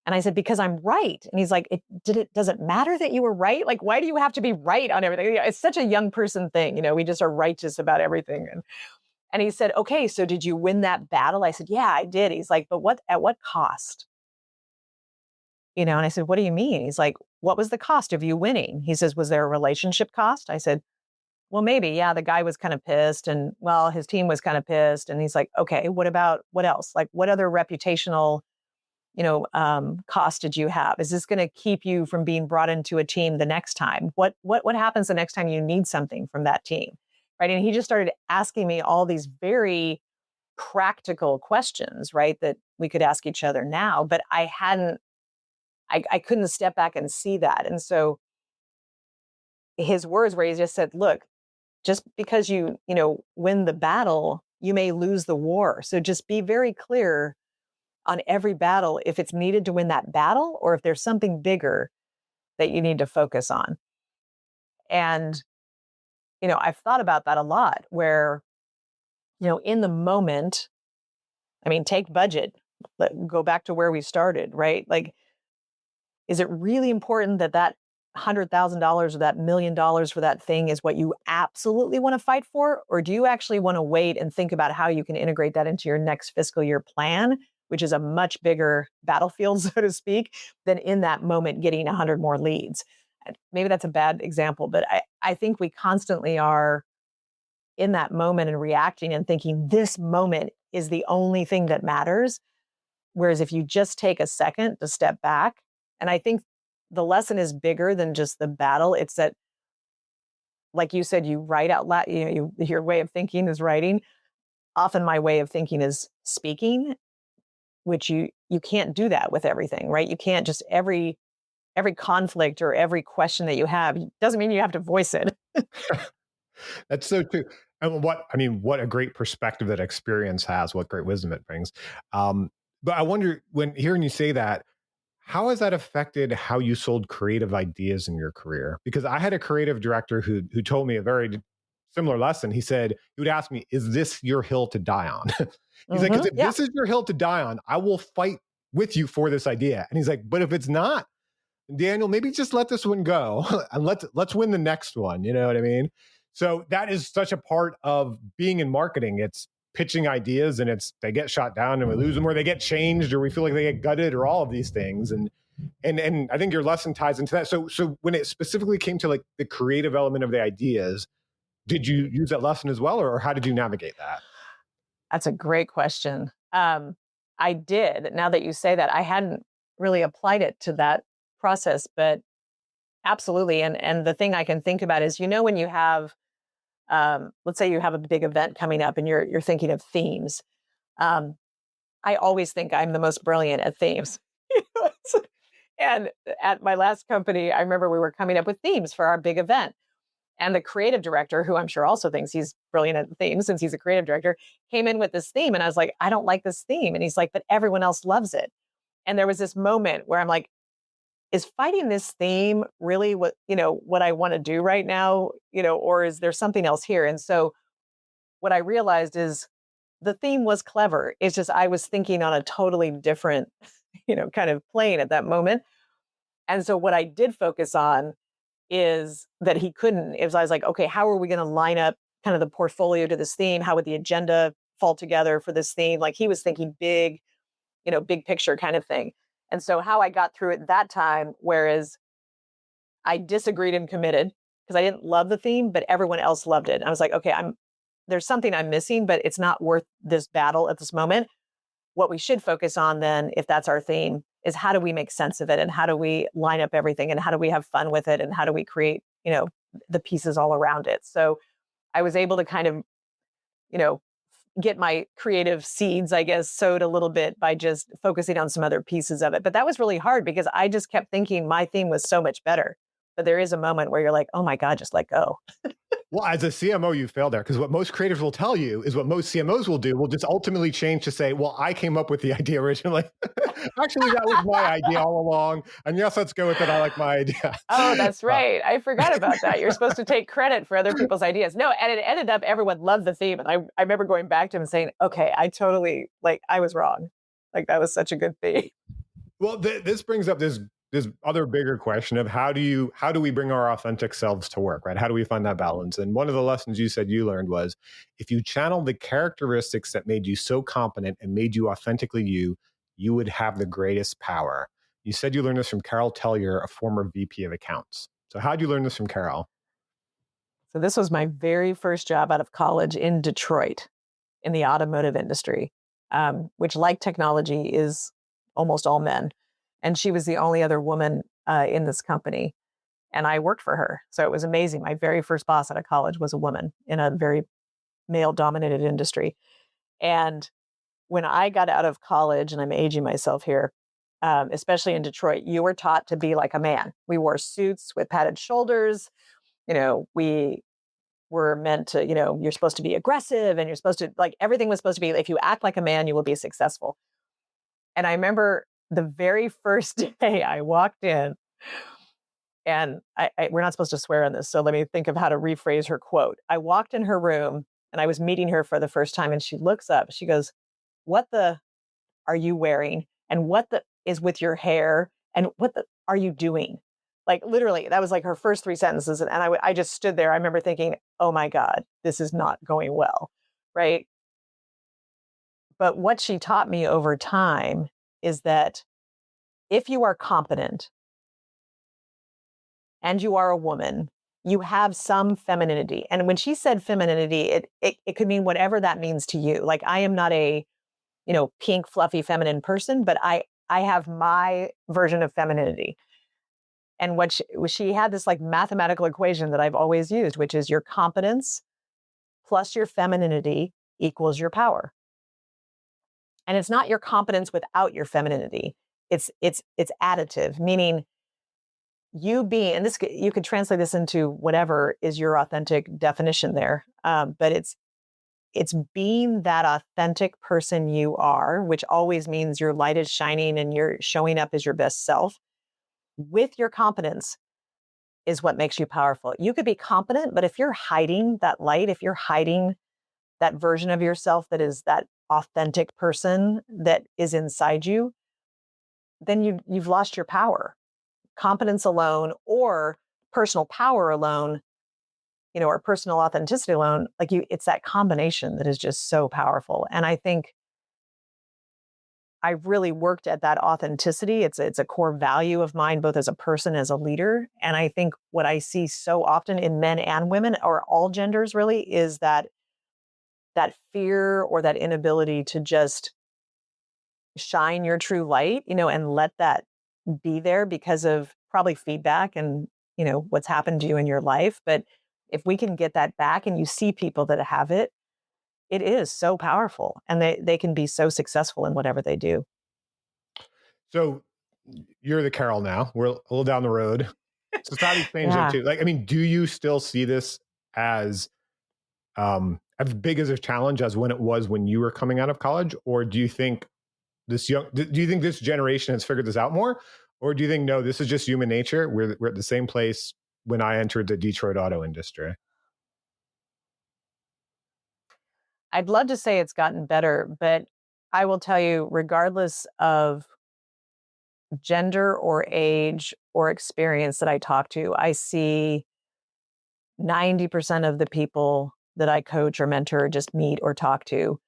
And I said, because I'm right. And he's like, does it matter that you were right? Like, why do you have to be right on everything? It's such a young person thing. We just are righteous about everything. And he said, okay, so did you win that battle? I said, yeah, I did. He's like, but at what cost? And I said, what do you mean? He's like, what was the cost of you winning? He says, was there a relationship cost? I said, well, maybe. Yeah, the guy was kind of pissed, and well, his team was kind of pissed. And he's like, okay, what else? Like, what other reputational, cost did you have? Is this going to keep you from being brought into a team the next time? What happens the next time you need something from that team? Right. And he just started asking me all these very practical questions, right, that we could ask each other now, but I couldn't step back and see that. And so his words where he just said, look, just because you win the battle, you may lose the war. So just be very clear on every battle if it's needed to win that battle, or if there's something bigger that you need to focus on. And, I've thought about that a lot where, in the moment, I mean, take budget, go back to where we started, right? Like, is it really important that $100,000 or that $1,000,000 for that thing is what you absolutely want to fight for? Or do you actually want to wait and think about how you can integrate that into your next fiscal year plan, which is a much bigger battlefield, so to speak, than in that moment getting 100 more leads? And maybe that's a bad example, but I think we constantly are in that moment and reacting and thinking this moment is the only thing that matters. Whereas if you just take a second to step back, and I think the lesson is bigger than just the battle. It's that, like you said, you write out loud, your way of thinking is writing. Often my way of thinking is speaking, which you can't do that with everything, right? You can't just every conflict or every question that you have doesn't mean you have to voice it. That's so true. And what a great perspective that experience has, what great wisdom it brings. But I wonder, when hearing you say that, how has that affected how you sold creative ideas in your career? Because I had a creative director who told me a very similar lesson. He said, he would ask me, is this your hill to die on? He's like, because if this is your hill to die on, I will fight with you for this idea. And he's like, but if it's not, Daniel, maybe just let this one go and let's win the next one. You know what I mean? So that is such a part of being in marketing. It's pitching ideas, and they get shot down and we lose them, or they get changed, or we feel like they get gutted, or all of these things. And And I think your lesson ties into that. So when it specifically came to like the creative element of the ideas, did you use that lesson as well, or how did you navigate that? That's a great question. I did. Now that you say that, I hadn't really applied it to that process, but absolutely. And the thing I can think about is, when you have, let's say you have a big event coming up and you're thinking of themes. Um, I always think I'm the most brilliant at themes. And at my last company, I remember we were coming up with themes for our big event. And the creative director, who I'm sure also thinks he's brilliant at themes since he's a creative director, came in with this theme. And I was like, I don't like this theme. And he's like, but everyone else loves it. And there was this moment where I'm like, is fighting this theme really what I want to do right now? Or is there something else here? And so what I realized is the theme was clever. It's just I was thinking on a totally different, kind of plane at that moment. And so what I did focus on is that he couldn't. I was like, okay, how are we going to line up kind of the portfolio to this theme? How would the agenda fall together for this theme? Like he was thinking big, big picture kind of thing. And so how I got through it that time, whereas I disagreed and committed because I didn't love the theme, but everyone else loved it. I was like, okay, there's something I'm missing, but it's not worth this battle at this moment. What we should focus on then, if that's our theme, is how do we make sense of it and how do we line up everything and how do we have fun with it and how do we create, the pieces all around it. So I was able to kind of, get my creative seeds, I guess, sowed a little bit by just focusing on some other pieces of it. But that was really hard because I just kept thinking my theme was so much better. But there is a moment where you're like, oh my God, just let go. Well, as a CMO, you failed there because what most creators will tell you is what most CMOs will do will just ultimately change to say, well, I came up with the idea originally. Actually, that was my idea all along. And yes, let's go with it. I like my idea. Oh, that's right. I forgot about that. You're supposed to take credit for other people's ideas. No, and it ended up everyone loved the theme. And I remember going back to him and saying, okay, I totally, I was wrong. Like that was such a good theme. Well, this brings up this other bigger question of how do we bring our authentic selves to work, right? How do we find that balance? And one of the lessons you said you learned was if you channel the characteristics that made you so competent and made you authentically you would have the greatest power. You said you learned this from Carol Tellier, a former VP of accounts. So how did you learn this from Carol? So this was my very first job out of college in Detroit in the automotive industry, which like technology is almost all men. And she was the only other woman in this company. And I worked for her. So it was amazing. My very first boss out of college was a woman in a very male dominated industry. And when I got out of college, and I'm aging myself here, especially in Detroit, you were taught to be like a man. We wore suits with padded shoulders. We were meant to, you're supposed to be aggressive and you're supposed to everything was supposed to be, if you act like a man, you will be successful. And I remember the very first day I walked in, and we're not supposed to swear on this, so let me think of how to rephrase her quote. I walked in her room and I was meeting her for the first time and she looks up, she goes, what the are you wearing? And what the is with your hair? And what the are you doing? Like literally, that was like her first three sentences. And I just stood there. I remember thinking, oh my God, this is not going well, right? But what she taught me over time is that if you are competent and you are a woman, you have some femininity. And when she said femininity, it could mean whatever that means to you. Like I am not a, pink, fluffy, feminine person, but I have my version of femininity. And what she had this like mathematical equation that I've always used, which is your competence plus your femininity equals your power. And it's not your competence without your femininity. It's additive, meaning you being, and this you could translate this into whatever is your authentic definition there. But it's being that authentic person you are, which always means your light is shining and you're showing up as your best self with your competence is what makes you powerful. You could be competent, but if you're hiding that light, if you're hiding that version of yourself that is that authentic person that is inside you, then you've lost your power. Competence alone or personal power alone, or personal authenticity alone, it's that combination that is just so powerful. And I think I really worked at that authenticity. It's a core value of mine, both as a person, as a leader. And I think what I see so often in men and women, or all genders really, is that fear or that inability to just shine your true light, and let that be there because of probably feedback and, what's happened to you in your life. But if we can get that back and you see people that have it, it is so powerful and they can be so successful in whatever they do. So you're the Carol now. We're a little down the road. Society's changed though Yeah. too. Like, I mean, do you still see this as big as a challenge as when it was when you were coming out of college, or do you think do you think this generation has figured this out more, or do you think no, this is just human nature? We're at the same place when I entered the Detroit auto industry. I'd love to say it's gotten better, but I will tell you, regardless of gender or age or experience that I talk to, I see 90% of the people that I coach or mentor or just meet or talk to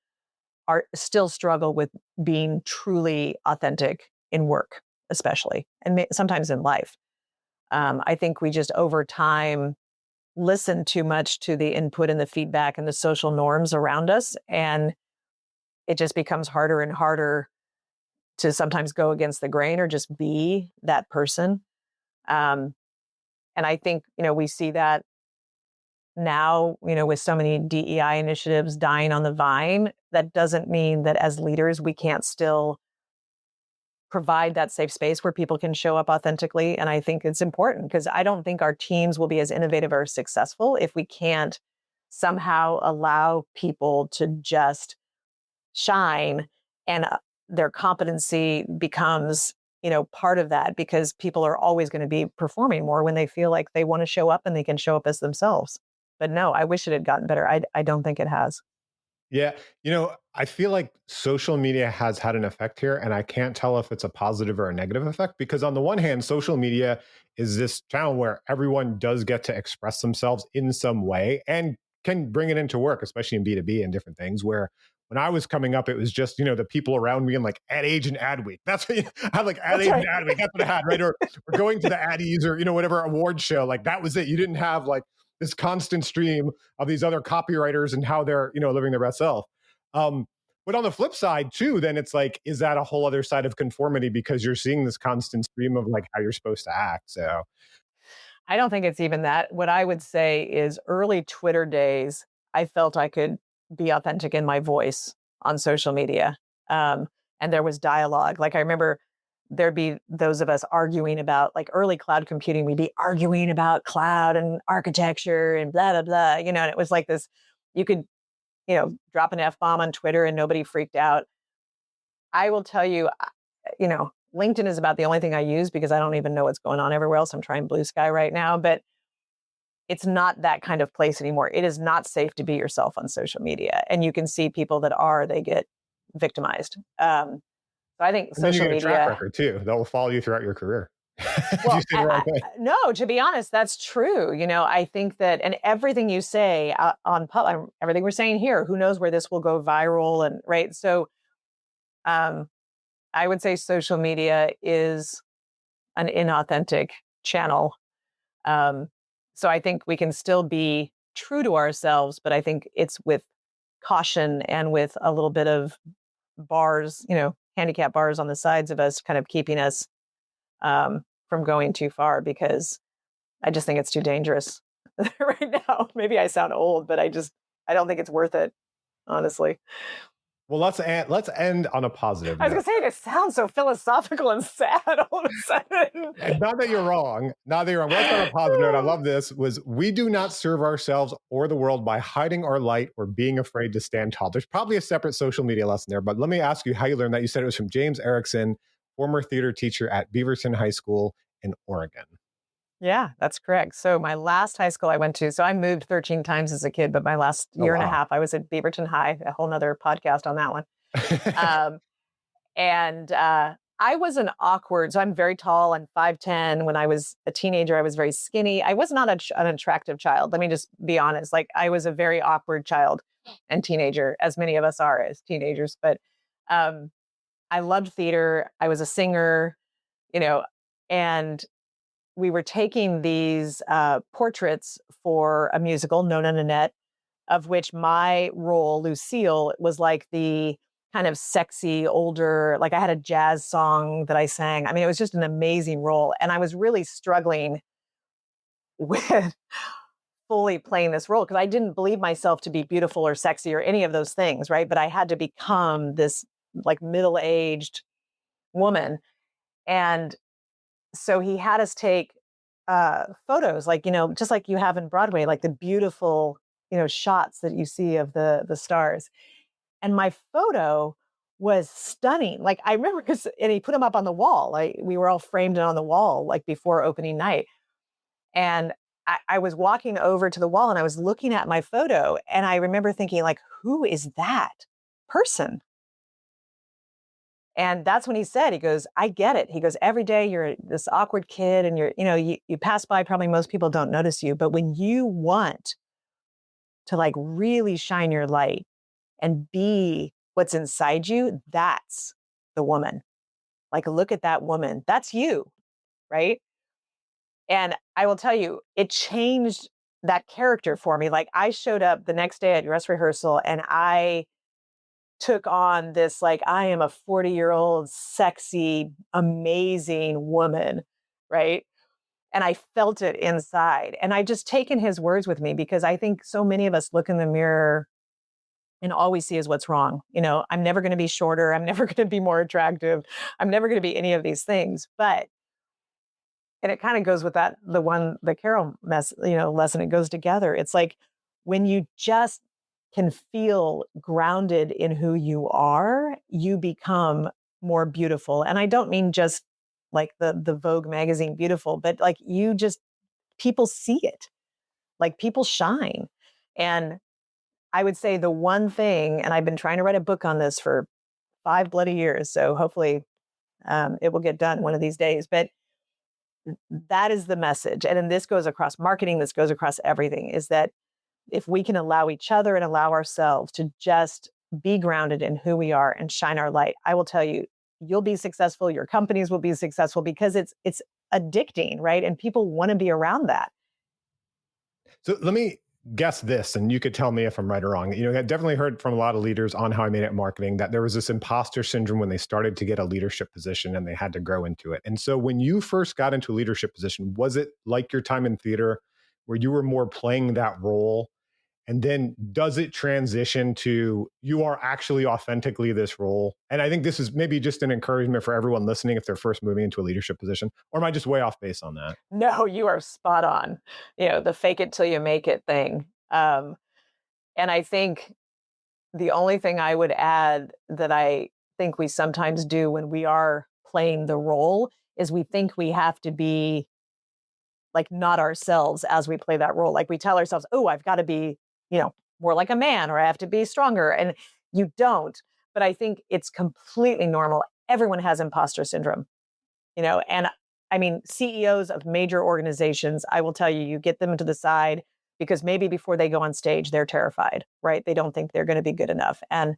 are still struggle with being truly authentic in work, especially, and sometimes in life. I think we just over time listen too much to the input and the feedback and the social norms around us. And it just becomes harder and harder to sometimes go against the grain or just be that person. Um, and I think, we see that now, with so many DEI initiatives dying on the vine. That doesn't mean that as leaders, we can't still provide that safe space where people can show up authentically. And I think it's important because I don't think our teams will be as innovative or successful if we can't somehow allow people to just shine and their competency becomes, part of that because people are always going to be performing more when they feel like they want to show up and they can show up as themselves. But no, I wish it had gotten better. I don't think it has. Yeah. I feel like social media has had an effect here, and I can't tell if it's a positive or a negative effect because, on the one hand, social media is this channel where everyone does get to express themselves in some way and can bring it into work, especially in B2B and different things. Where when I was coming up, it was just, the people around me and like Ad Age and Ad Week. That's what I had, like Ad That's Age right. and Ad Week. That's what I had, right? Or going to the Addies or, whatever award show. Like that was it. You didn't have like this constant stream of these other copywriters and how they're, living their best self. But on the flip side too, then it's like, is that a whole other side of conformity because you're seeing this constant stream of like how you're supposed to act? So I don't think it's even that. What I would say is early Twitter days, I felt I could be authentic in my voice on social media. And there was dialogue. Like I remember there'd be those of us arguing about like early cloud computing, we'd be arguing about cloud and architecture and blah, blah, blah, and it was like this, you could, drop an F-bomb on Twitter and nobody freaked out. I will tell you, LinkedIn is about the only thing I use because I don't even know what's going on everywhere else. I'm trying blue sky right now, but it's not that kind of place anymore. It is not safe to be yourself on social media. And you can see people that are, they get victimized. So I think and then you social get a track media, record too that will follow you throughout your career. If you well, say the wrong thing. no, to be honest, that's true. I think that, and everything you say everything we're saying here, who knows where this will go viral and right. So um, I would say social media is an inauthentic channel. Um, so I think we can still be true to ourselves, but I think it's with caution and with a little bit of bars, handicap bars on the sides of us, kind of keeping us from going too far because I just think it's too dangerous right now. Maybe I sound old, but I don't think it's worth it, honestly. Well, let's end on a positive I was note. gonna say it sounds so philosophical and sad all of a sudden. And not that you're wrong. Not that you're wrong. Let's on a positive note. I love this. Was we do not serve ourselves or the world by hiding our light or being afraid to stand tall. There's probably a separate social media lesson there, but let me ask you how you learned that. You said it was from James Erickson, former theater teacher at Beaverton High School in Oregon. Yeah, that's correct. So my last high school I went to, so I moved 13 times as a kid, but my last Oh year and a wow. half, I was at Beaverton High, a whole nother podcast on that one. Um, and I was an awkward, so I'm very tall. I'm 5'10". When I was a teenager, I was very skinny. I was not an attractive child. Let me just be honest. Like I was a very awkward child and teenager, as many of us are as teenagers. But um, I loved theater. I was a singer, you know, and we were taking these portraits for a musical, Nona Nanette, of which my role, Lucille, was like the kind of sexy, older, like I had a jazz song that I sang. I mean, it was just an amazing role. And I was really struggling with fully playing this role because I didn't believe myself to be beautiful or sexy or any of those things, right? But I had to become this like middle aged woman. And so he had us take photos, like, just like you have in Broadway, like the beautiful, shots that you see of the stars. And my photo was stunning. Like I remember because and he put them up on the wall. Like we were all framed on the wall like before opening night. And I was walking over to the wall and I was looking at my photo. And I remember thinking, like, who is that person? And that's when he said, he goes, I get it. He goes, every day you're this awkward kid and you pass by, probably most people don't notice you. But when you want to like really shine your light and be what's inside you, that's the woman. Like, look at that woman. That's you. Right. And I will tell you, it changed that character for me. Like, I showed up the next day at dress rehearsal and I took on this, like, I am a 40-year-old, sexy, amazing woman. Right. And I felt it inside. And I just taken his words with me because I think so many of us look in the mirror and all we see is what's wrong. I'm never going to be shorter. I'm never going to be more attractive. I'm never going to be any of these things. But, and it kind of goes with that, the Carol lesson, it goes together. It's like when you just can feel grounded in who you are, you become more beautiful. And I don't mean just like the Vogue magazine beautiful, but like you just, people see it, like people shine. And I would say the one thing, and I've been trying to write a book on this for 5 bloody years, so hopefully it will get done one of these days. But that is the message. And then this goes across marketing, this goes across everything, is that if we can allow each other and allow ourselves to just be grounded in who we are and shine our light, I will tell you, you'll be successful, your companies will be successful because it's addicting, right? And people want to be around that. So let me guess this, and you could tell me if I'm right or wrong. I've definitely heard from a lot of leaders on How I Made It in Marketing that there was this imposter syndrome when they started to get a leadership position and they had to grow into it. And so when you first got into a leadership position, was it like your time in theater where you were more playing that role? And then does it transition to you are actually authentically this role? And I think this is maybe just an encouragement for everyone listening if they're first moving into a leadership position, or am I just way off base on that? No, you are spot on. The fake it till you make it thing. And I think the only thing I would add that I think we sometimes do when we are playing the role is we think we have to be like not ourselves as we play that role. Like we tell ourselves, oh, I've got to be, more like a man, or I have to be stronger. And you don't. But I think it's completely normal. Everyone has imposter syndrome, and I mean, CEOs of major organizations, I will tell you, you get them to the side because maybe before they go on stage, they're terrified, right? They don't think they're going to be good enough. And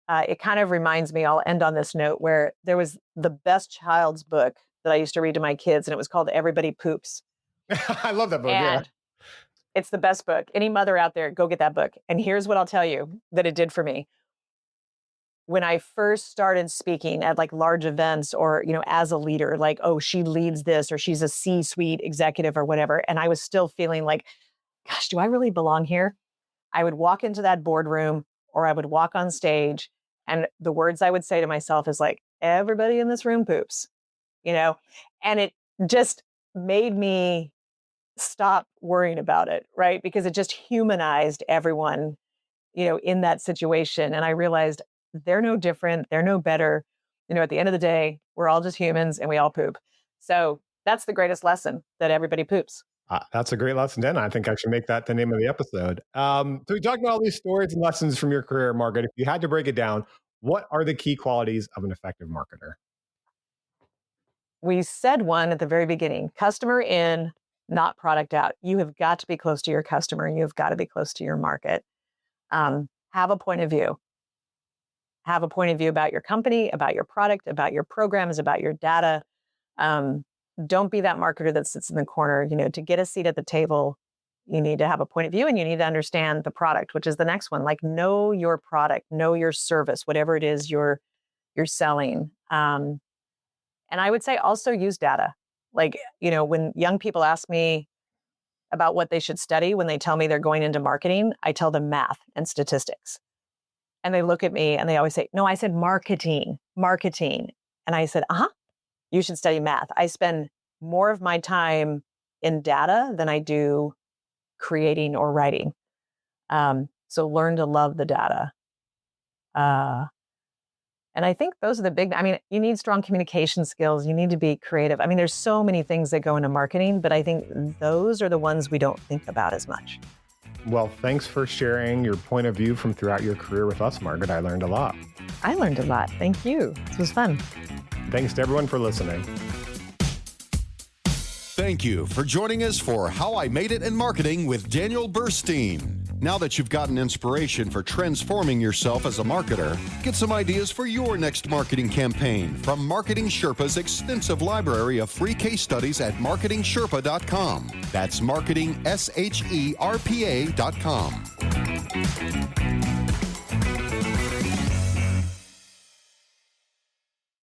it kind of reminds me, I'll end on this note, where there was the best child's book that I used to read to my kids, and it was called Everybody Poops. I love that book. And it's the best book. Any mother out there, go get that book. And here's what I'll tell you that it did for me. When I first started speaking at like large events or, as a leader, like, oh, she leads this or she's a C-suite executive or whatever. And I was still feeling like, gosh, do I really belong here? I would walk into that boardroom or I would walk on stage. And the words I would say to myself is like, everybody in this room poops, and it just made me stop worrying about it, right? Because it just humanized everyone, in that situation. And I realized they're no different. They're no better. At the end of the day, we're all just humans and we all poop. So that's the greatest lesson, that everybody poops. That's a great lesson, Dan. I think I should make that the name of the episode. So we talked about all these stories and lessons from your career, Margaret. If you had to break it down, what are the key qualities of an effective marketer? We said one at the very beginning: customer in, not product out. You have got to be close to your customer. You have got to be close to your market. Have a point of view. have a point of view about your company, about your product, about your programs, about your data. Don't be that marketer that sits in the corner. To get a seat at the table, you need to have a point of view and you need to understand the product, which is the next one. Like, know your product, know your service, whatever it is you're selling. And I would say also use data. Like, when young people ask me about what they should study, when they tell me they're going into marketing, I tell them math and statistics. And they look at me and they always say, no, I said marketing. And I said, you should study math. I spend more of my time in data than I do creating or writing. So learn to love the data. And I think those are the big, you need strong communication skills. You need to be creative. There's so many things that go into marketing, but I think those are the ones we don't think about as much. Well, thanks for sharing your point of view from throughout your career with us, Margaret. I learned a lot. I learned a lot. Thank you. This was fun. Thanks to everyone for listening. Thank you for joining us for How I Made It in Marketing with Daniel Burstein. Now that you've gotten inspiration for transforming yourself as a marketer, get some ideas for your next marketing campaign from Marketing Sherpa's extensive library of free case studies at marketingsherpa.com. That's marketing, SHERPA.com.